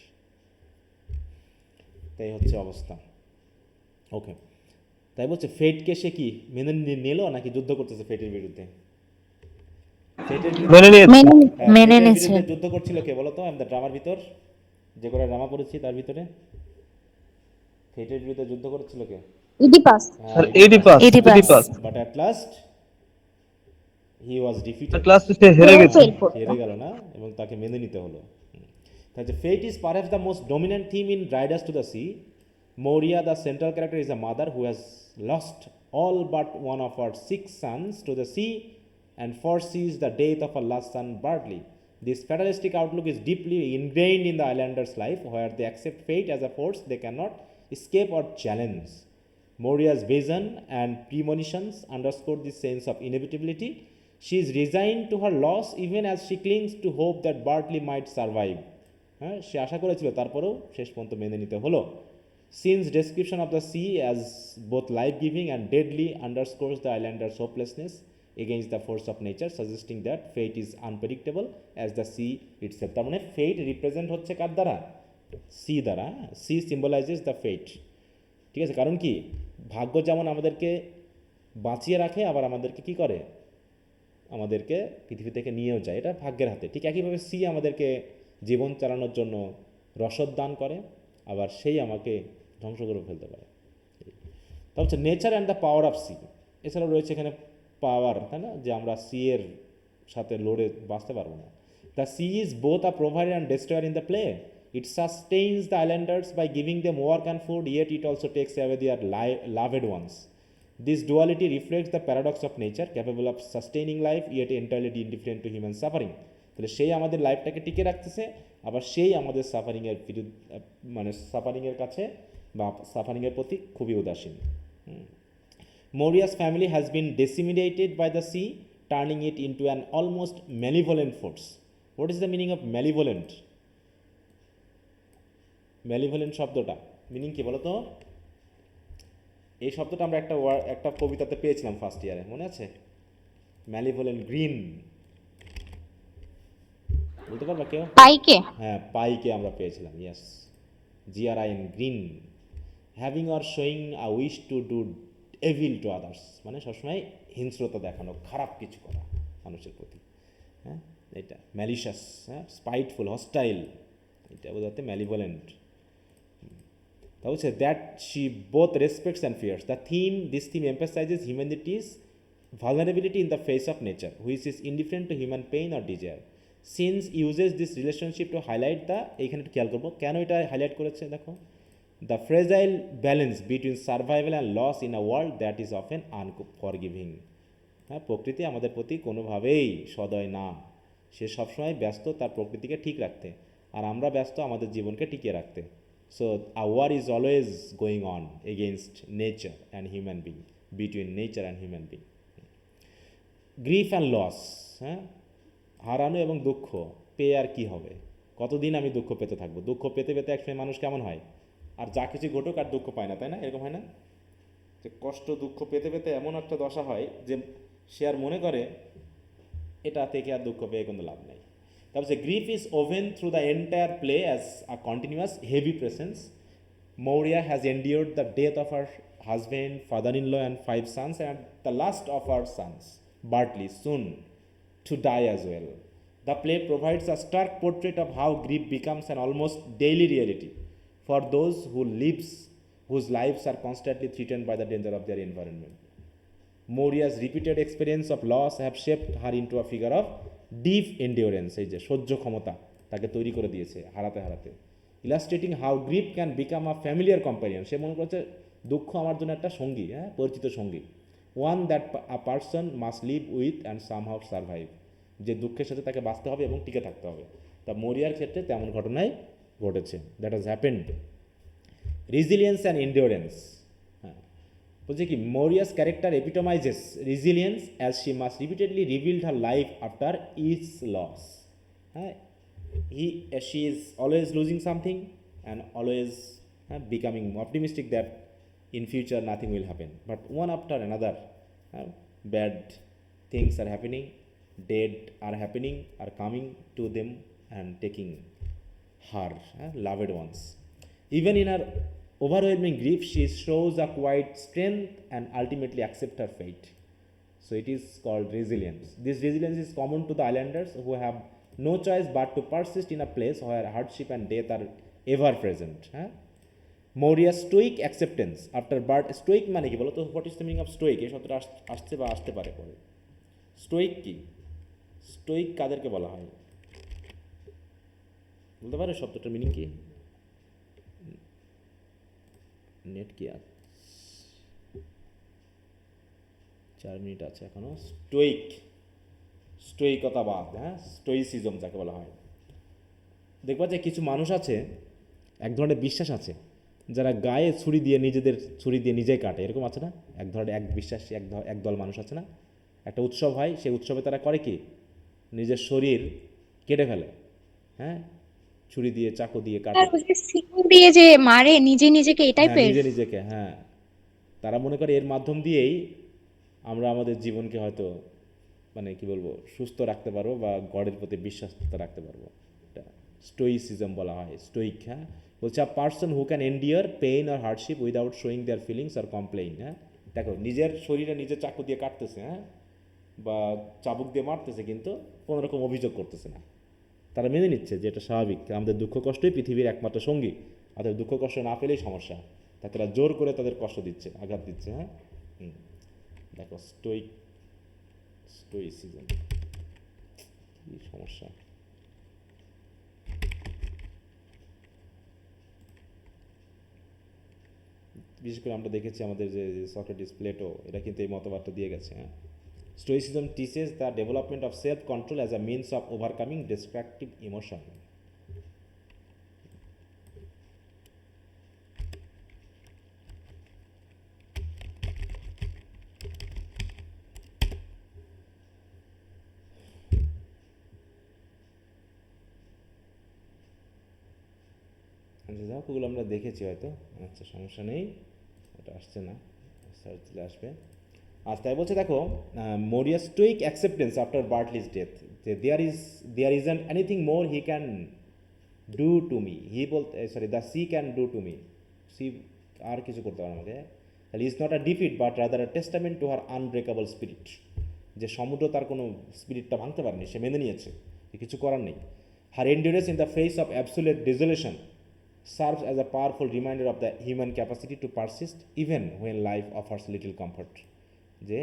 তাই হচ্ছে অবস্থা। ওকে, তাই বলছে ফেটকে সে কি মেনে নিল নাকি যুদ্ধ করতেছে ফেটের বিরুদ্ধে? ফেটের মেনে নিয়েছে। মেনে নিয়েছে। বিরুদ্ধে যুদ্ধ করছিল কে বলো তো? আমাদের ড্রামার ভিতর যে করে ড্রামা পড়েছি তার ভিতরে ফেটের বিরুদ্ধে যুদ্ধ করেছিল কে? Oedipus. Sir Oedipus, Oedipus. Oedipus but at last he was defeated. ক্লাসে সে হেরে গেছে। fail করলো। হেরে গেল না, এবং তাকে মেনে নিতে হলো। তাহলে fate is perhaps the most dominant theme in Riders to the Sea. Moria, the central character, is a mother who has lost all but one of her 6 sons to the sea and foresees the death of her last son, Bartley. This fatalistic outlook is deeply ingrained in the islanders' life, where they accept fate as a force they cannot escape or challenge. Moria's vision and premonitions underscore this sense of inevitability. She is resigned to her loss even as she clings to hope that Bartley might survive. হ্যাঁ, সে আশা করেছিল, তারপরেও শেষ পর্যন্ত মেনে নিতে হলো। Scene's description of the sea as both life-giving and deadly underscores the islanders' hopelessness against the force of nature, suggesting that fate is unpredictable as the sea itself. তার মানে fate represent হচ্ছে কার দ্বারা? sea দ্বারা। sea symbolizes the fate, ঠিক আছে? কারণ কি, ভাগ্য যেমন আমাদেরকে বাঁচিয়ে রাখে, আবার আমাদেরকে কি করে, আমাদেরকে পৃথিবী থেকে নিয়েও যায়, এটা ভাগ্যের হাতে। ঠিক একইভাবে সি আমাদেরকে জীবন চালানোর জন্য রসদ দান করে, আবার সেই আমাকে ধ্বংস করে ফেলতে পারে। তা হচ্ছে nature and the power of sea. এছাড়াও রয়েছে এখানে পাওয়ার, তাই না, যে আমরা সি এর সাথে লড়ে বাঁচতে পারবো না। The sea is both a provider and destroyer in the play. It sustains the islanders by giving them work and food, yet it also takes away their loved ones. This duality reflects the paradox of nature, capable of sustaining life yet entirely indifferent to human suffering. তাহলে সেই আমাদের লাইফটাকে টিকে রাখতেছে, আবার সেই আমাদের সাফারিংয়ের মানে সাফারিংয়ের কাছে বা সাফারিংয়ের প্রতি খুবই উদাসীন। Moria's family has been decimated by the sea, turning it into an almost malevolent force. What is the meaning of malevolent? Malevolent শব্দটা মিনিং কি বলো তো? এই শব্দটা আমরা একটা কবিতাতে পেয়েছিলাম ফার্স্ট ইয়ারে, মনে আছে? ম্যালিভোলেন্ট গ্রিন, বলতে পারবা কেউ? পাইকে। হ্যাঁ, পাইকে আমরা পেয়েছিলাম, yes, GRIN, green. Having or showing a wish to do evil to others, মানে সবসময় হিংস্রতা দেখানো, খারাপ কিছু করা মানুষের প্রতি, হ্যাঁ, এটা ম্যালিশাস, হ্যাঁ, স্পাইটফুল, হস্টাইল, এটা বোঝাতে malevolent. That she both respects and fears. This theme emphasizes humanity's vulnerability in the face of nature, which is indifferent to human pain or desire. Since uses this relationship to highlight the, এইখানে একটু খেয়াল করবো কেন এটা হাইলাইট করেছে দেখো, the fragile balance between survival and loss in a world that is often unforgiving. হ্যাঁ, প্রকৃতি আমাদের প্রতি কোনোভাবেই সদয় না, সে সবসময় ব্যস্ত তার প্রকৃতিকে ঠিক রাখতে, আর আমরা ব্যস্ত আমাদের জীবনকে টিকিয়ে রাখতে. So a war is always going on against nature and human being, between nature and human being. Grief and loss, হ্যাঁ, হারানো এবং দুঃখ পেয়ে আর কি হবে, কতদিন আমি দুঃখ পেতে থাকবো, দুঃখ পেতে পেতে একসময় মানুষ কেমন হয়, আর যা কিছু ঘটুক আর দুঃখ পায় না, তাই না? এরকম হয় না যে কষ্ট দুঃখ পেতে পেতে এমন একটা দশা হয় যে সে আর মনে করে এটা থেকে আর দুঃখ পেয়ে কোনো লাভ নেই. তারপর যে grief is woven through the entire play as a continuous heavy presence. Moria has endured the death of her husband, father-in-law and 5 sons, and the last of her sons, Bartley, soon to die as well. The play provides a stark portrait of how grief becomes an almost daily reality for those whose lives are constantly threatened by the danger of their environment. Moria's repeated experience of loss have shaped her into a figure of deep endurance, এই যে সহ্য ক্ষমতা তাকে তৈরি করে দিয়েছে হারাতে হারাতে. Illustrating how grief can become a familiar companion, সে মনে করছে দুঃখ আমার জন্য একটা সঙ্গী, হ্যাঁ, পরিচিত সঙ্গী. One that a person must live with and somehow survive, যে দুঃখের সাথে তাকে বাঁচতে হবে এবং টিকে থাকতে হবে. তা মরিয়ার ক্ষেত্রে তেমন ঘটনাই ঘটেছে, that has happened. Resilience and endurance, হ্যাঁ, বলছে কি Maurya's character epitomizes resilience as she must repeatedly rebuild her life after each loss. হ্যাঁ, she is always losing something and always becoming optimistic that in future nothing will happen, but one after another bad things are happening, dead are happening, are coming to them and taking her loved ones. Even in her overwhelming grief she shows a quiet strength and ultimately accept her fate. So it is called resilience. This resilience is common to the islanders who have no choice but to persist in a place where hardship and death are ever present. Moria's stoic acceptance after birth. Stoic মানে কি বলো তো? What is the meaning of Stoic? এই শব্দটা আসছে বা আসতে পারে পরে. স্টোইক কি? স্টোইক কাদেরকে বলা হয় বলতে পারো? শব্দটার মিনিং কি? নেট কি আছে? 4 মিনিট আছে এখনো. স্টোইক, স্টোইকতাবাদ, হ্যাঁ, স্টোইসিজম যাকে বলা হয়. দেখবা যে কিছু মানুষ আছে, এক ধরনের বিশ্বাস আছে, যারা গায়ে ছুরি দিয়ে নিজেই কাটে, এরকম আছে না? এক ধরনের একদল মানুষ আছে না, একটা উৎসব হয়, সেই উৎসবে তারা করে কি নিজের শরীর কেটে ফেলে, হ্যাঁ, ছুরি দিয়ে চাকু দিয়ে কাটে, সিকল দিয়ে যে মারে নিজেকে, এটাই হ্যাঁ, নিজেকে, হ্যাঁ, তারা মনে করে এর মাধ্যম দিয়েই আমরা আমাদের জীবনকে হয়তো মানে কি বলবো সুস্থ রাখতে পারবো বা গডের প্রতি বিশ্বাসতা রাখতে পারবো. এটা স্টোইসিজম বলা হয়, স্টোইক. হ্যাঁ, বলছে a person who can endure pain or hardship without showing their feelings or complain. হ্যাঁ, দেখো নিজের শরীরে নিজের চাকু দিয়ে কাটতেছে, হ্যাঁ, বা চাবুক দিয়ে মারতেছে, কিন্তু কোনো রকম অভিযোগ করতেছে না. তারা মেনে নিচ্ছে যে এটা স্বাভাবিক, আমাদের দুঃখ কষ্টই পৃথিবীর একমাত্র সঙ্গী, অর্থাৎ দুঃখ কষ্ট না পেলেই সমস্যা, তাকে তারা জোর করে তাদের কষ্ট দিচ্ছে, আঘাত দিচ্ছে. হ্যাঁ, দেখো স্টোইসিজম কি সমস্যা. বিশেষ করে আমরা দেখেছি আমাদের যে সক্রেটিস, প্লেটো, এরা কিন্তু এই মতবাদটা দিয়ে গেছে. হ্যাঁ, stoicism teaches the development of self control as a means of overcoming destructive emotion. যাক, ওগুলো আমরা দেখেছি হয়তো. আচ্ছা, সমস্যা নেই, ওটা আসছে না, সার্চ দিলে আসবে. আর তাই বলছে দেখো, Maurya's stoic acceptance after Bartley's death, যে there isn't anything more he can do to me, the sea can do to me, sea আর কিছু করতে পারে আমাকে. তাহলে is not a defeat but rather a testament to her unbreakable spirit, যে সমুদ্র তার কোনো স্পিরিটটা ভাঙতে পারেনি, সে মেনে নিয়েছে, কিছু করার নেই. Her endurance in the face of absolute desolation serves as a powerful reminder of the human capacity to persist even when life offers little comfort. যে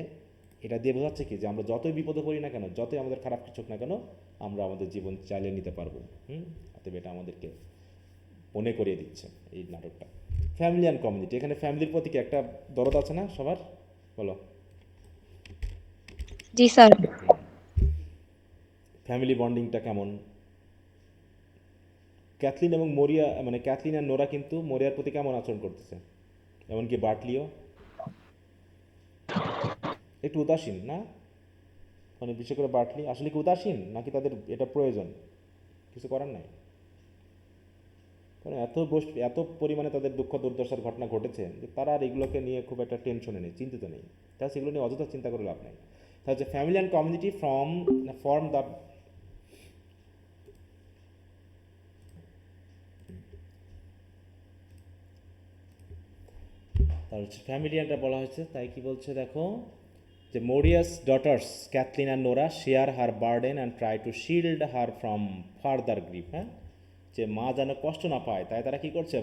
এটা দিয়ে বোঝাচ্ছে কি যে আমরা যতই বিপদে পড়ি না কেন, যতই আমাদের খারাপ কিছু হোক না কেন, আমরা আমাদের জীবন চালিয়ে নিতে পারবো। অতএব এটা আমাদেরকে মনে করিয়ে দিচ্ছে এই নাটকটা। ফ্যামিলি অ্যান্ড কমিউনিটি, এখানে ফ্যামিলির প্রতি কি একটা দরদ আছে না সবার? বলো। জি স্যার। ফ্যামিলি বন্ডিংটা কেমন? ক্যাথলিন এবং মরিয়া, মানে ক্যাথলিন আর নোরা কিন্তু মরিয়ার প্রতি কেমন আচরণ করতেছে, এমনকি বার্টলিও একটু উদাসীন না? মানে বিশেষ করে বার্টলি আসলে কি উদাসীন, নাকি তাদের এটা প্রয়োজন, কিছু করার নাই? কারণ এত পরিমাণে তাদের দুঃখ দুর্দশার ঘটনা ঘটেছে যে তারা আর এগুলোকে নিয়ে খুব একটা টেনশনে নেই, চিন্তিত নেই। তাহলে সেগুলো নিয়ে অযথা চিন্তা করে লাভ নেই। তাহলে family and community form the তার হচ্ছে ফ্যামিলি অ্যান্ডটা বলা হয়েছে। তাই কি বলছে দেখো, যে Maurya's daughters Cathleen and Nora share her burden and try to shield her from further grief. হ্যাঁ, যে মা যেন কষ্ট না পায়, তাই তারা কি করছে,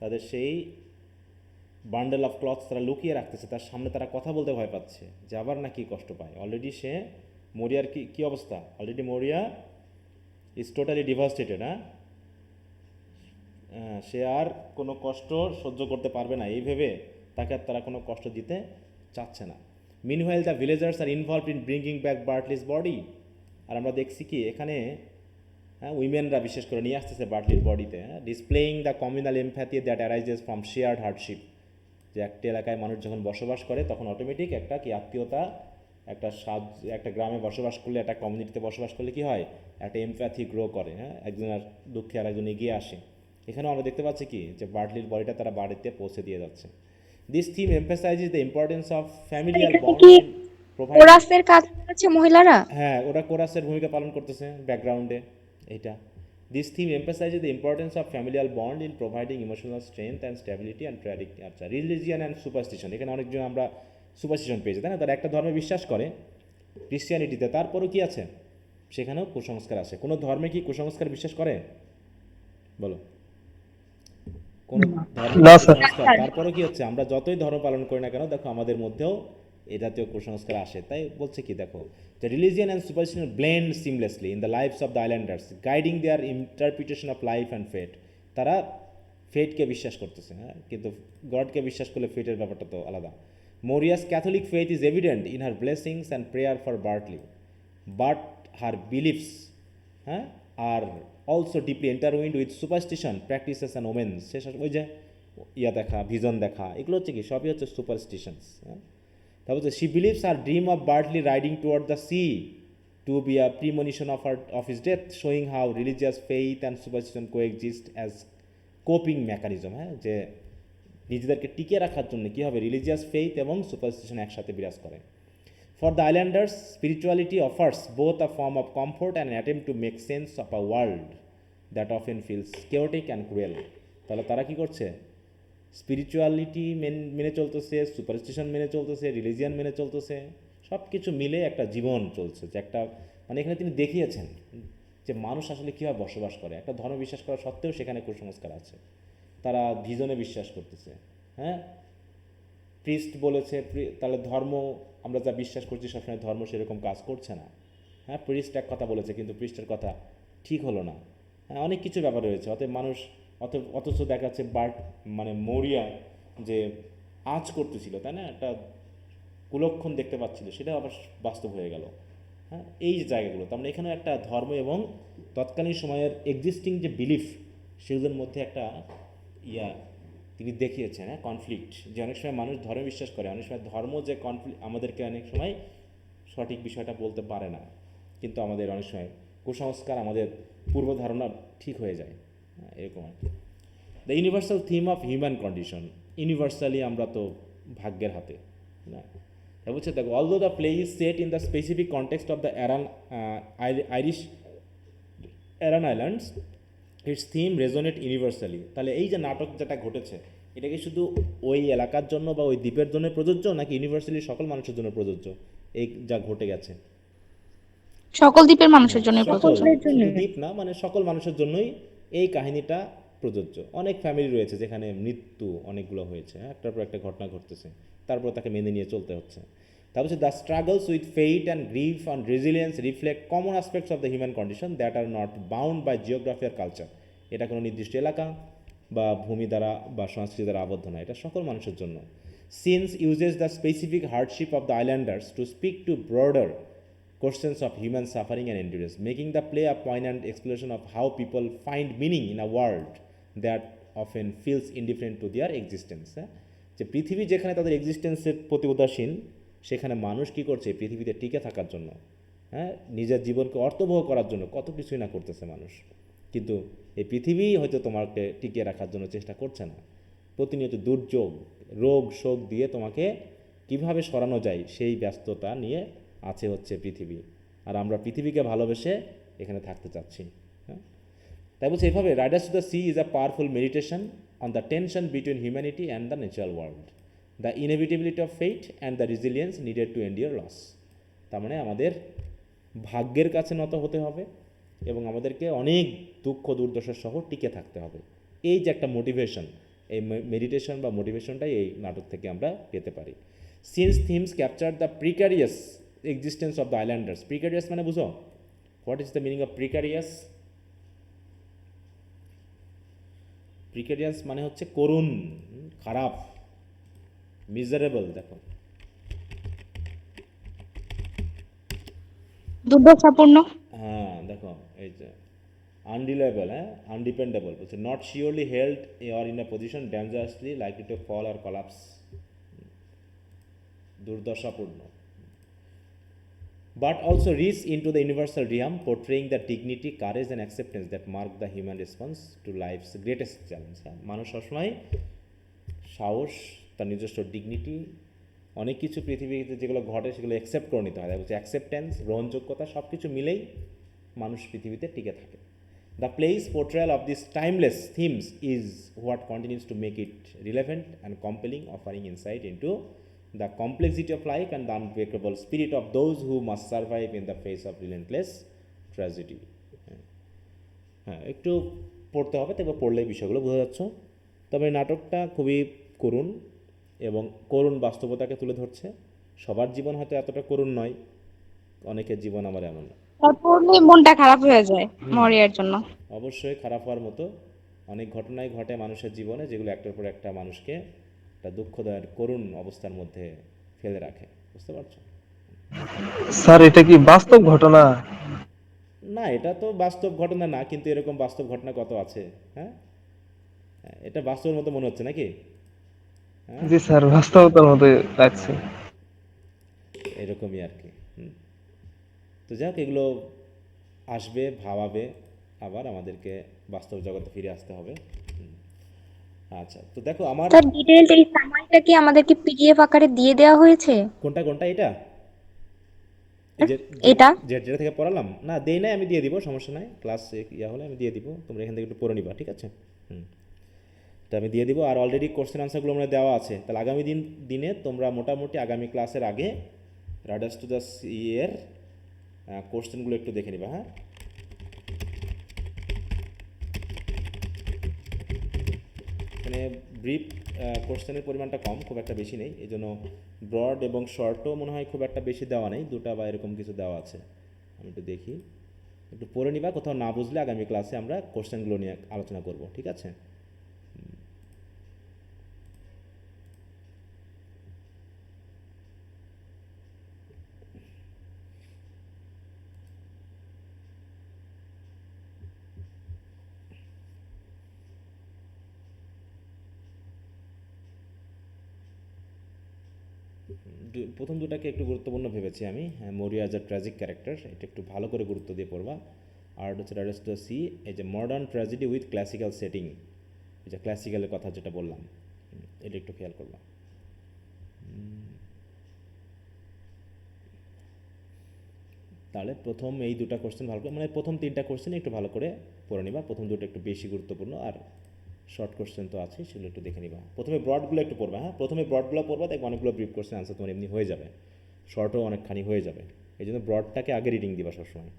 তাদের সেই বান্ডেল অফ ক্লথ তারা লুকিয়ে রাখতেছে, তার সামনে তারা কথা বলতে ভয় পাচ্ছে যে আবার নাকি কষ্ট পায়। অলরেডি সে মরিয়ার কি অবস্থা, অলরেডি মরিয়া ইজ টোটালি ডিভাস্টেটেড। সে আর কোনো কষ্ট সহ্য করতে পারবে না, এই ভেবে তাকে আর তারা কোনো কষ্ট দিতে চাচ্ছে না। Meanwhile the villagers are involve in bringing back Bartley's body. আর আমরা দেখছি কি এখানে উইমেনরা বিশেষ করে নিয়ে আসতেছে বার্টলির বডিতে, displaying the communal empathy that arises from shared hardship. যে একটি এলাকায় মানুষ যখন বসবাস করে তখন অটোমেটিক একটা কি আত্মীয়তা, একটা গ্রামে বসবাস করলে, একটা কমিউনিটিতে বসবাস করলে কি হয়, একটা এমপ্যাথি গ্রো করে। একজনের দুঃখে আর একজন এগিয়ে আসে। এখানেও আমরা দেখতে পাচ্ছি কি যে বার্টলির বডিটা তারা বাড়িতে পৌঁছে দিয়ে যাচ্ছে। This theme emphasizes the importance of familial এখানে বন্ড কি ইন প্রোভাইডিং। কোরাসের কাজ করেছে মহিলারা? হ্যাঁ, ওরা কোরাসের ভূমিকা পালন করতেছে ব্যাকগ্রাউন্ডে এইটা। This theme emphasizes the importance of familial bond in providing emotional strength and stability and tragic. আচ্ছা, রিলিজিয়ান অ্যান্ড সুপারস্টিশন, এখানে অনেকজন আমরা সুপারস্টিশন পেয়েছি, তাই না? তারা একটা ধর্মে বিশ্বাস করে, ক্রিশ্চিয়ানিটিতে, তারপরও কি আছে, সেখানেও কুসংস্কার আছে। কোনো ধর্মে কি কুসংস্কার বিশ্বাস করে? বলো, কোন ধর্মে না স্যার। কুসংস্কার, তারপরও কি হচ্ছে, আমরা যতই ধর্ম পালন করি না কেন, দেখো আমাদের মধ্যেও এই জাতীয় কুসংস্কার আসে। তাই বলছে কি দেখো, the religion and superstition blend seamlessly in the lifes of the islanders, guiding their interpretation of life and fate. তারা ফেটকে বিশ্বাস করতেছে, কিন্তু গডকে বিশ্বাস করলে ফেটের ব্যাপারটা তো আলাদা। Maurya's Catholic faith is evident in her blessings and prayer for Bartley, but her beliefs are also deeply intertwined with superstition practices and omens. সে ওই যে দেখা, ভিজন দেখা, এগুলো হচ্ছে কি সবই হচ্ছে সুপারস্টিশনস। তারপর হচ্ছে she believes her dream of Bartley riding toward the sea to be a premonition of his death, showing how religious faith and superstition coexist as coping mechanism. যে নিজেদেরকে টিকিয়ে রাখার জন্য কী হবে, রিলিজিয়াস ফেইথ এবং সুপারস্টিশন একসাথে বিরাজ করে। For the islanders, spirituality offers both a form of comfort and an attempt to make sense of a world that often feels chaotic and cruel. তাহলে তারা কি করছে, স্পিরিচুয়ালিটি মেনে চলতেছে, সুপারস্টিশন মেনে চলতেছে, রিলিজিয়ান মেনে চলতেছে, সব কিছু মিলে একটা জীবন চলছে। যে একটা মানে এখানে তিনি দেখিয়েছেন যে মানুষ আসলে কীভাবে বসবাস করে, একটা ধর্ম বিশ্বাস করা সত্ত্বেও সেখানে কুসংস্কার আছে। তারা ভিজনে বিশ্বাস করতেছে। প্রিস্ট বলেছে, তাহলে ধর্ম আমরা যা বিশ্বাস করছি সবসময় ধর্ম সেরকম কাজ করছে না। প্রিস্ট এক কথা বলেছে কিন্তু প্রিস্টের কথা ঠিক হলো না। অনেক কিছু ব্যাপার রয়েছে। অতএব মানুষ অথচ দেখা যাচ্ছে মানে মরিয়া যে আঁচ করতেছিল, তাই না, একটা কুলক্ষণ দেখতে পাচ্ছিল, সেটা আবার বাস্তব হয়ে গেল। এই যে জায়গাগুলো, তার মানে এখানেও একটা ধর্ম এবং তৎকালীন সময়ের এক্সিস্টিং যে বিলিফ, সেগুলোর মধ্যে একটা তিনি দেখিয়েছেন। কনফ্লিক্ট, যে অনেক সময় মানুষ ধর্মে বিশ্বাস করে, অনেক সময় ধর্ম যে আমাদেরকে অনেক সময় সঠিক বিষয়টা বলতে পারে না, কিন্তু আমাদের অনেক সময় কুসংস্কার আমাদের পূর্ব ধারণা ঠিক হয়ে যায়, এরকম আর কি। The universal theme of human condition, universally আমরা তো ভাগ্যের হাতে না। বলছে দেখো, although the play is set in the specific context of the Irish Aran Islands, its theme resonate universally. তাহলে এই যে নাটক যেটা ঘটেছে, এটা কি শুধু ওই এলাকার জন্য বা ওই দ্বীপের জন্য প্রযোজ্য, নাকি ইউনিভার্সালি সকল মানুষের জন্য প্রযোজ্য? এই যা ঘটে গেছে সকল দ্বীপের মানুষের জন্য প্রযোজ্য। শুধু দ্বীপ না, মানে সকল মানুষের জন্যই এই কাহিনীটা প্রযোজ্য। অনেক ফ্যামিলি রয়েছে যেখানে মৃত্যু অনেকগুলো হয়েছে, একটার পর একটা ঘটনা ঘটতেছে, তারপর তাকে মেনে নিয়ে চলতে হচ্ছে। তারপর হচ্ছে the struggles with fate and grief and resilience reflect common aspects of the human condition that are not bound by geography or culture. এটা কোনো নির্দিষ্ট এলাকা বা ভূমি দ্বারা বা সংস্কৃতি দ্বারা আবদ্ধ নয়, এটা সকল মানুষের জন্য। Synge uses the specific hardship of the islanders to speak to broader questions of human suffering and endurance, making the play a poignant exploration of how people find meaning in a world that often feels indifferent to their existence. যে পৃথিবী যেখানে তাদের এক্সিস্টেন্সের প্রতি উদাসীন, সেখানে মানুষ কী করছে পৃথিবীতে টিকে থাকার জন্য, নিজের জীবনকে অর্থবহ করার জন্য কত কিছুই না করতেছে মানুষ। কিন্তু এই পৃথিবী হয়তো তোমাকে টিকিয়ে রাখার জন্য চেষ্টা করছে না। প্রতিনিয়ত দুর্যোগ, রোগ শোক দিয়ে তোমাকে কিভাবে সরানো যায় সেই ব্যস্ততা নিয়ে আছে হচ্ছে পৃথিবী। আর আমরা পৃথিবীকে ভালোবেসে এখানে থাকতে চাচ্ছি। তাই বলছে এভাবে riders to the sea is a powerful meditation on the tension between humanity and the natural world, the inevitability of fate and the resilience needed to endure loss. তার মানে আমাদের ভাগ্যের কাছে নত হতে হবে এবং আমাদেরকে অনেক দুঃখ দুর্দশা সহ টিকে থাকতে হবে। এই যে একটা মোটিভেশন, এই মেডিটেশন বা মোটিভেশনটাই এই নাটক থেকে আমরা পেতে পারি। Synge's themes capture the precarious existence of the islanders. Precarious মানে বুঝো, what is the meaning of precarious? Precarious মানে হচ্ছে করুণ, খারাপ, মিজারেবল। দেখো দুর্দশাপূর্ণ। হ্যাঁ দেখো এই যে আনরিলায়েবল, আনডিপেন্ডেবল বলছে, not surely held or in a position dangerously likely to fall or collapse. দুর্দশাপূর্ণ। But also reach into the universal realm, portraying the dignity, courage and acceptance that mark the human response to life's greatest challenge. মানুষ সবসময় সাহস, তার নিজস্ব ডিগনিটি, অনেক কিছু পৃথিবীতে যেগুলো ঘটে সেগুলো অ্যাকসেপ্ট করে নিতে হয়। বলছে অ্যাকসেপ্টেন্স, গ্রহণযোগ্যতা, সব কিছু মিলেই মানুষ পৃথিবীতে টিকে থাকে। The play's portrayal of this timeless themes is what continues to make it relevant and compelling, offering insight into the complexity of life and the unbreakable spirit of those who must survive in the face of relentless tragedy. হ্যাঁ একটু পড়তে হবে, তবে পড়লে বিষয়গুলো বোঝা যাচ্ছে। তবে নাটকটা খুবই করুণ এবং করুণ বাস্তবতাকে তুলে ধরছে। সবার জীবন হয়তো এতটা করুণ নয়, অনেকের জীবন আমার এমন। পড়লে মনটা খারাপ হয়ে যায় মরিয়ার জন্য। অবশ্যই খারাপ হওয়ার মতো অনেক ঘটনাই ঘটে মানুষের জীবনে, যেগুলো একটার পর একটা মানুষকে একটা দুঃখদায়ক করুণ অবস্থার মধ্যে ফেলে রাখে। বুঝতে পারছো? স্যার এটা কি বাস্তব ঘটনা? না, এটা তো বাস্তব ঘটনা না, কিন্তু এরকম বাস্তব ঘটনা কত আছে। হ্যাঁ, এটা বাস্তবের মতো মনে হচ্ছে নাকি? জি স্যার, বাস্তবতার মতো লাগছে। এরকমই আর কি। তো যাক, এগুলো আসবে, ভাবাবে, আবার আমাদেরকে বাস্তব জগতে ফিরে আসতে হবে। আচ্ছা, তো দেখো আমার স্যার ডিটেইলড এই সামারিটা কি আমাদেরকে পিডিএফ আকারে দিয়ে দেওয়া হয়েছে? কোনটা কোনটা এটা এই যে এটা যেটা থেকে পড়ালাম না, দেই নাই, আমি দিয়ে দিব, সমস্যা নাই। ক্লাস ইয়া হলে আমি দিয়ে দিব, তোমরা এখান থেকে একটু পড়ে নিবা, ঠিক আছে? তো আমি দিয়ে দিব। আর অলরেডি কোশ্চেন আনসারগুলো আমরা দেওয়া আছে। তাহলে আগামী দিনে তোমরা মোটামুটি আগামী ক্লাসের আগে রাইডার্স টু দ্য সি এর কোশ্চেনগুলো একটু দেখে নিবা। হ্যাঁ, মানে ব্রিফ কোশ্চেনের পরিমাণটা কম, খুব একটা বেশি নেই, এই জন্য ব্রড এবং শর্টও মনে হয় খুব একটা বেশি দেওয়া নেই, দুটা বা এরকম কিছু দেওয়া আছে। আমি একটু দেখি, একটু পড়ে নিবা, কোথাও না বুঝলে আগামী ক্লাসে আমরা কোশ্চেনগুলো নিয়ে আলোচনা করব, ঠিক আছে? প্রথম দুটাকে একটু গুরুত্বপূর্ণ ভেবেছি আমি। মরিয়া অ্যাজ আ ট্র্যাজিক ক্যারেক্টার, এটা একটু ভালো করে গুরুত্ব দিয়ে পড়বা। আর হচ্ছে রাইডার্স টু দ্য সি, এই যে modern tragedy with classical setting, এই যে ক্লাসিক্যালের কথা যেটা বললাম, এটা একটু খেয়াল করবা। তাহলে প্রথম এই দুটা কোশ্চেন ভালো করে, মানে প্রথম তিনটা কোশ্চেন একটু ভালো করে পড়ে নিবা, প্রথম দুটো একটু বেশি গুরুত্বপূর্ণ, আর শর্ট কোশ্চেন তো আছে সেগুলো একটু দেখে নিবা। প্রথমে ব্রডগুলো একটু পড়বা। হ্যাঁ, প্রথমে ব্রডগুলো পড়বা, দেখবে অনেকগুলো ব্রিফ কোশ্চেন আনসার তোমার এমনি হয়ে যাবে, শর্টও অনেকখানি হয়ে যাবে। এই জন্য ব্রডটাকে আগে রিডিং দিবা সবসময়,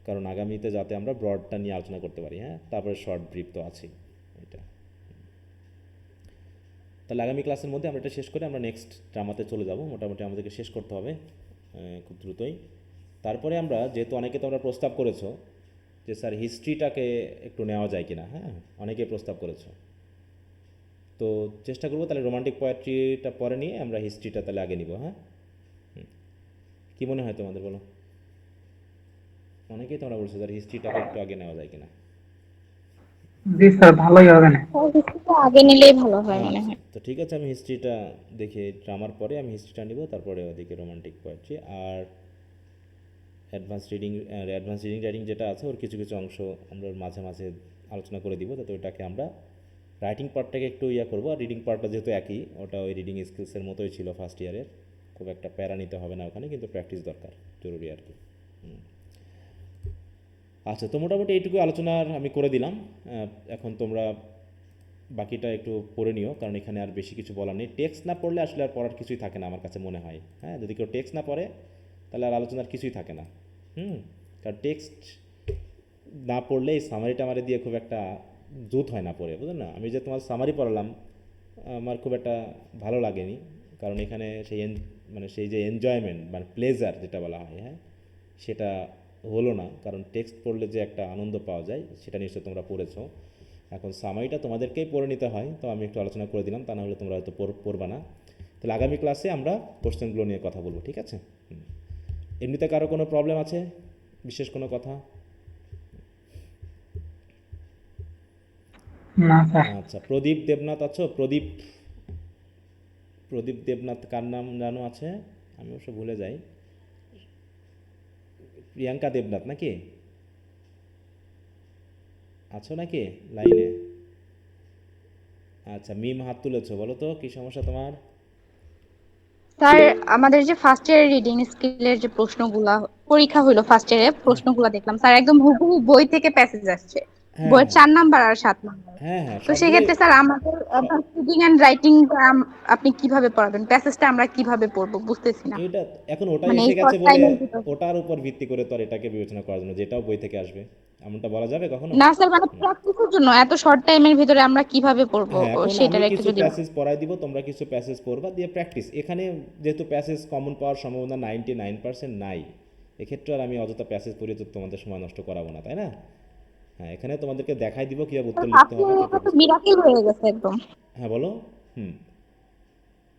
কারণ আগামীতে যাতে আমরা ব্রডটা নিয়ে আলোচনা করতে পারি। হ্যাঁ, তারপরে শর্ট ব্রিফ তো আছেই। এটা তাহলে আগামী ক্লাসের মধ্যে আমরা এটা শেষ করে আমরা নেক্সট ড্রামাতে চলে যাব, মোটামুটি আমাদেরকে শেষ করতে হবে খুব দ্রুতই। তারপরে আমরা যেহেতু অনেকে তোমরা প্রস্তাব করেছো যে স্যার হিস্ট্রিটাকে একটু নেওয়া যায় কিনা, হ্যাঁ অনেকে প্রস্তাব করেছো, তো চেষ্টা করবো তাহলে রোমান্টিক পোয়েট্রিটা পরে নিয়ে আমরা হিস্ট্রিটা তাহলে আগে নিব। হ্যাঁ কী মনে হয় তোমাদের বলো? অনেকেই তোমরা বলছো স্যার হিস্ট্রিটাকে একটু আগে নেওয়া যায় কিনা। জি স্যার, ভালোই হবে না? হিস্ট্রিটা আগে নিলেই ভালো হয় মনে হয়। তো ঠিক আছে, আমি হিস্ট্রিটা দেখে ড্রামার পরে আমি হিস্ট্রিটা নিব, তারপরে ওদিকে রোমান্টিক পোয়েট্রি আর অ্যাডভান্স রিডিং রাইটিং যেটা আছে ওর কিছু কিছু অংশ আমরা মাঝে মাঝে আলোচনা করে দিব, যাতে ওইটাকে আমরা রাইটিং পার্টটাকে একটু করবো। আর রিডিং পার্টটা যেহেতু একই, ওটা ওই রিডিং স্কিলসের মতোই ছিল ফার্স্ট ইয়ারের, খুব একটা প্যারা নিতে হবে না ওখানে, কিন্তু প্র্যাকটিস দরকার, জরুরি আর কি। আচ্ছা, তো মোটামুটি এইটুকু আলোচনার আমি করে দিলাম। এখন তোমরা বাকিটা একটু পড়ে নিও, কারণ এখানে আর বেশি কিছু বলার নেই। টেক্সট না পড়লে আসলে আর পড়ার কিছুই থাকে না আমার কাছে মনে হয়। হ্যাঁ, যদি কেউ টেক্সট না পড়ে তাহলে আর আলোচনার কিছুই থাকে না। কারণ টেক্সট না পড়লে এই সামারি টামারি দিয়ে খুব একটা জুত হয় না পড়ে, বুঝলেন না? আমি যে তোমার সামারি পড়ালাম আমার খুব একটা ভালো লাগেনি, কারণ এখানে সেই মানে সেই যে এনজয়মেন্ট মানে প্লেজার যেটা বলা হয়, হ্যাঁ সেটা হলো না। কারণ টেক্সট পড়লে যে একটা আনন্দ পাওয়া যায় সেটা নিশ্চয়ই তোমরা পড়েছো। এখন সামারিটা তোমাদেরকেই পড়ে নিতে হয়, তো আমি একটু আলোচনা করে দিলাম, তা না হলে তোমরা হয়তো পড়বা না। তাহলে আগামী ক্লাসে আমরা কোশ্চেনগুলো নিয়ে কথা বলবো, ঠিক আছে? এমনিতে কারো কোনো প্রবলেম আছে, বিশেষ কোনো কথা? না স্যার। আচ্ছা, প্রদীপ দেবনাথ আছো? প্রদীপ দেবনাথ কার নাম জানো আছে? আমি অবশ্য ভুলে যাই। প্রিয়াঙ্কা দেবনাথ নাকি আছো নাকি লাইনে? আচ্ছা, মিম হাত তুলেছো, বলো তো কী সমস্যা তোমার? স্যার আমাদের যে ফার্স্ট ইয়ার রিডিং স্কিলের যে প্রশ্নগুলা পরীক্ষা হলো, ফার্স্ট ইয়ারে প্রশ্নগুলা দেখলাম স্যার একদম হুবহু বই থেকে প্যাসেজ আসছে, হ্যাঁ বইয়ের হ্যাঁ 4 নাম্বার আর 7 নাম্বার। হ্যাঁ হ্যাঁ তো সবগুলোই। সেক্ষেত্রে স্যার আমাদের রিডিং এন্ড রাইটিং আপনি কিভাবে পড়াবেন, প্যাসেজটা আমরা কিভাবে পড়বো বুঝতেছি না, এটা এখন ওটাই মানে এই এসে গেছে শর্ট বলে টাইমের ভিতর। ওটার উপর ভিত্তি করে তো আর এটাকে বিবেচনা করার জন্য যেটাও বই থেকে আসবে এমনটা বলা যাবে কখনো? না স্যার, মানে প্র্যাকটিসের জন্য এত শর্ট টাইমের ভিতরে আমরা কিভাবে পড়বো হ্যাঁ, এখন আমি সেটার একটু কিছু যদি প্যাসেজ পড়াই দিব, তোমরা কিছু প্যাসেজ পড়বা, দিয়ে প্র্যাকটিস। এখানে যেহেতু প্যাসেজ কমন পাওয়ার সম্ভাবনা 99% নাই, এক্ষেত্রে আর আমি অযথা প্যাসেজ পড়িয়ে তো তোমাদের সময় নষ্ট করাবো না, তাই না? হ্যাঁ, এখানে তোমাদেরকে দেখাই দিব কীভাবে উত্তর লিখতে ফার্স্ট হবে, ইয়ারে কী তো প্রপোজ। মিরাকেল হয়ে গেছে একদম। হ্যাঁ বলো। হুম।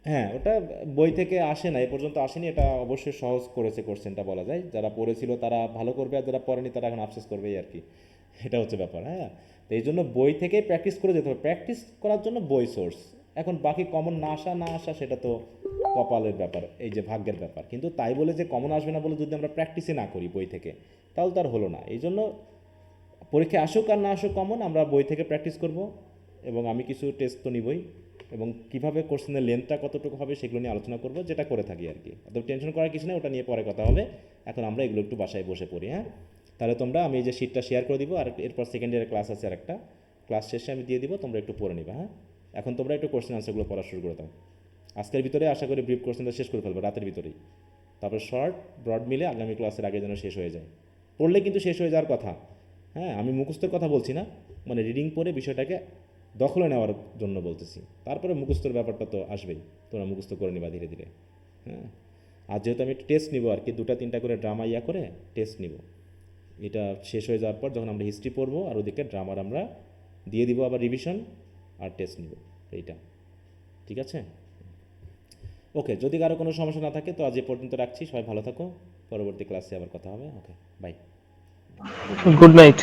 হ্যাঁ, ওটা বই থেকে আসে না, এ পর্যন্ত আসেনি, এটা অবশ্যই সহজ করেছে কোশ্চেনটা বলা যায়। যারা পড়েছিল তারা ভালো করবে, আর যারা পড়েনি তারা এখন আফসোস করবেই আর কি, এটা হচ্ছে ব্যাপার। হ্যাঁ, তো এই জন্য বই থেকেই প্র্যাকটিস করে যেতে হবে, প্র্যাকটিস করার জন্য বই সোর্স। এখন বাকি কমন না আসা সেটা তো কপালের ব্যাপার, এই যে ভাগ্যের ব্যাপার। কিন্তু তাই বলে যে কমন আসবে না বলে যদি আমরা প্র্যাকটিসই না করি বই থেকে, তাহলে তো আর হলো না। এই জন্য পরীক্ষায় আসুক আর না আসুক কমন, আমরা বই থেকে প্র্যাকটিস করব, এবং আমি কিছু টেস্ট তো নিবই, এবং কীভাবে কোশ্চেনের লেন্থটা কতটুকু হবে সেগুলো নিয়ে আলোচনা করব, যেটা করে থাকি আর কি। অত টেনশন করার কিছু নেই, ওটা নিয়ে পরে কথা হবে। এখন আমরা এগুলো একটু বাসায় বসে পড়ি। হ্যাঁ, তাহলে তোমরা, আমি এই যে শিটটা শেয়ার করে দিব, আর এরপর সেকেন্ড ইয়ারের ক্লাস আছে, আর একটা ক্লাস শেষে আমি দিয়ে দিব, তোমরা একটু পড়ে নিবা। হ্যাঁ, এখন তোমরা একটু কোশ্চেন আনসারগুলো পড়া শুরু করে দাও। আজকের ভিতরে আশা করি ব্রিফ কোশ্চেনটা শেষ করে ফেলবো, রাতের ভিতরেই। তারপর শর্ট ব্রড মিলে আগামী ক্লাসের আগে যেন শেষ হয়ে যায়। পড়লে কিন্তু শেষ হয়ে যাওয়ার কথা। হ্যাঁ, আমি মুখস্থের কথা বলছি না, মানে রিডিং পড়ে বিষয়টাকে দখলে নেওয়ার জন্য বলতেছি। তারপরে মুখস্থের ব্যাপারটা তো আসবেই, তোমরা মুখস্থ করে নিবা ধীরে ধীরে। হ্যাঁ, আর যেহেতু আমি টেস্ট নিব আর কি, 2-3টা করে ড্রামা করে টেস্ট নিব। এটা শেষ হয়ে যাওয়ার পর যখন আমরা হিস্ট্রি পড়বো, আর ওদিকে ড্রামার আমরা দিয়ে দিব আবার রিভিশন আর টেস্ট নিব, এইটা ঠিক আছে? ওকে, যদি কারো কোনো সমস্যা না থাকে তো আজ এ পর্যন্ত রাখছি। সবাই ভালো থাকো, পরবর্তী ক্লাসে আবার কথা হবে। ওকে, বাই। Good night.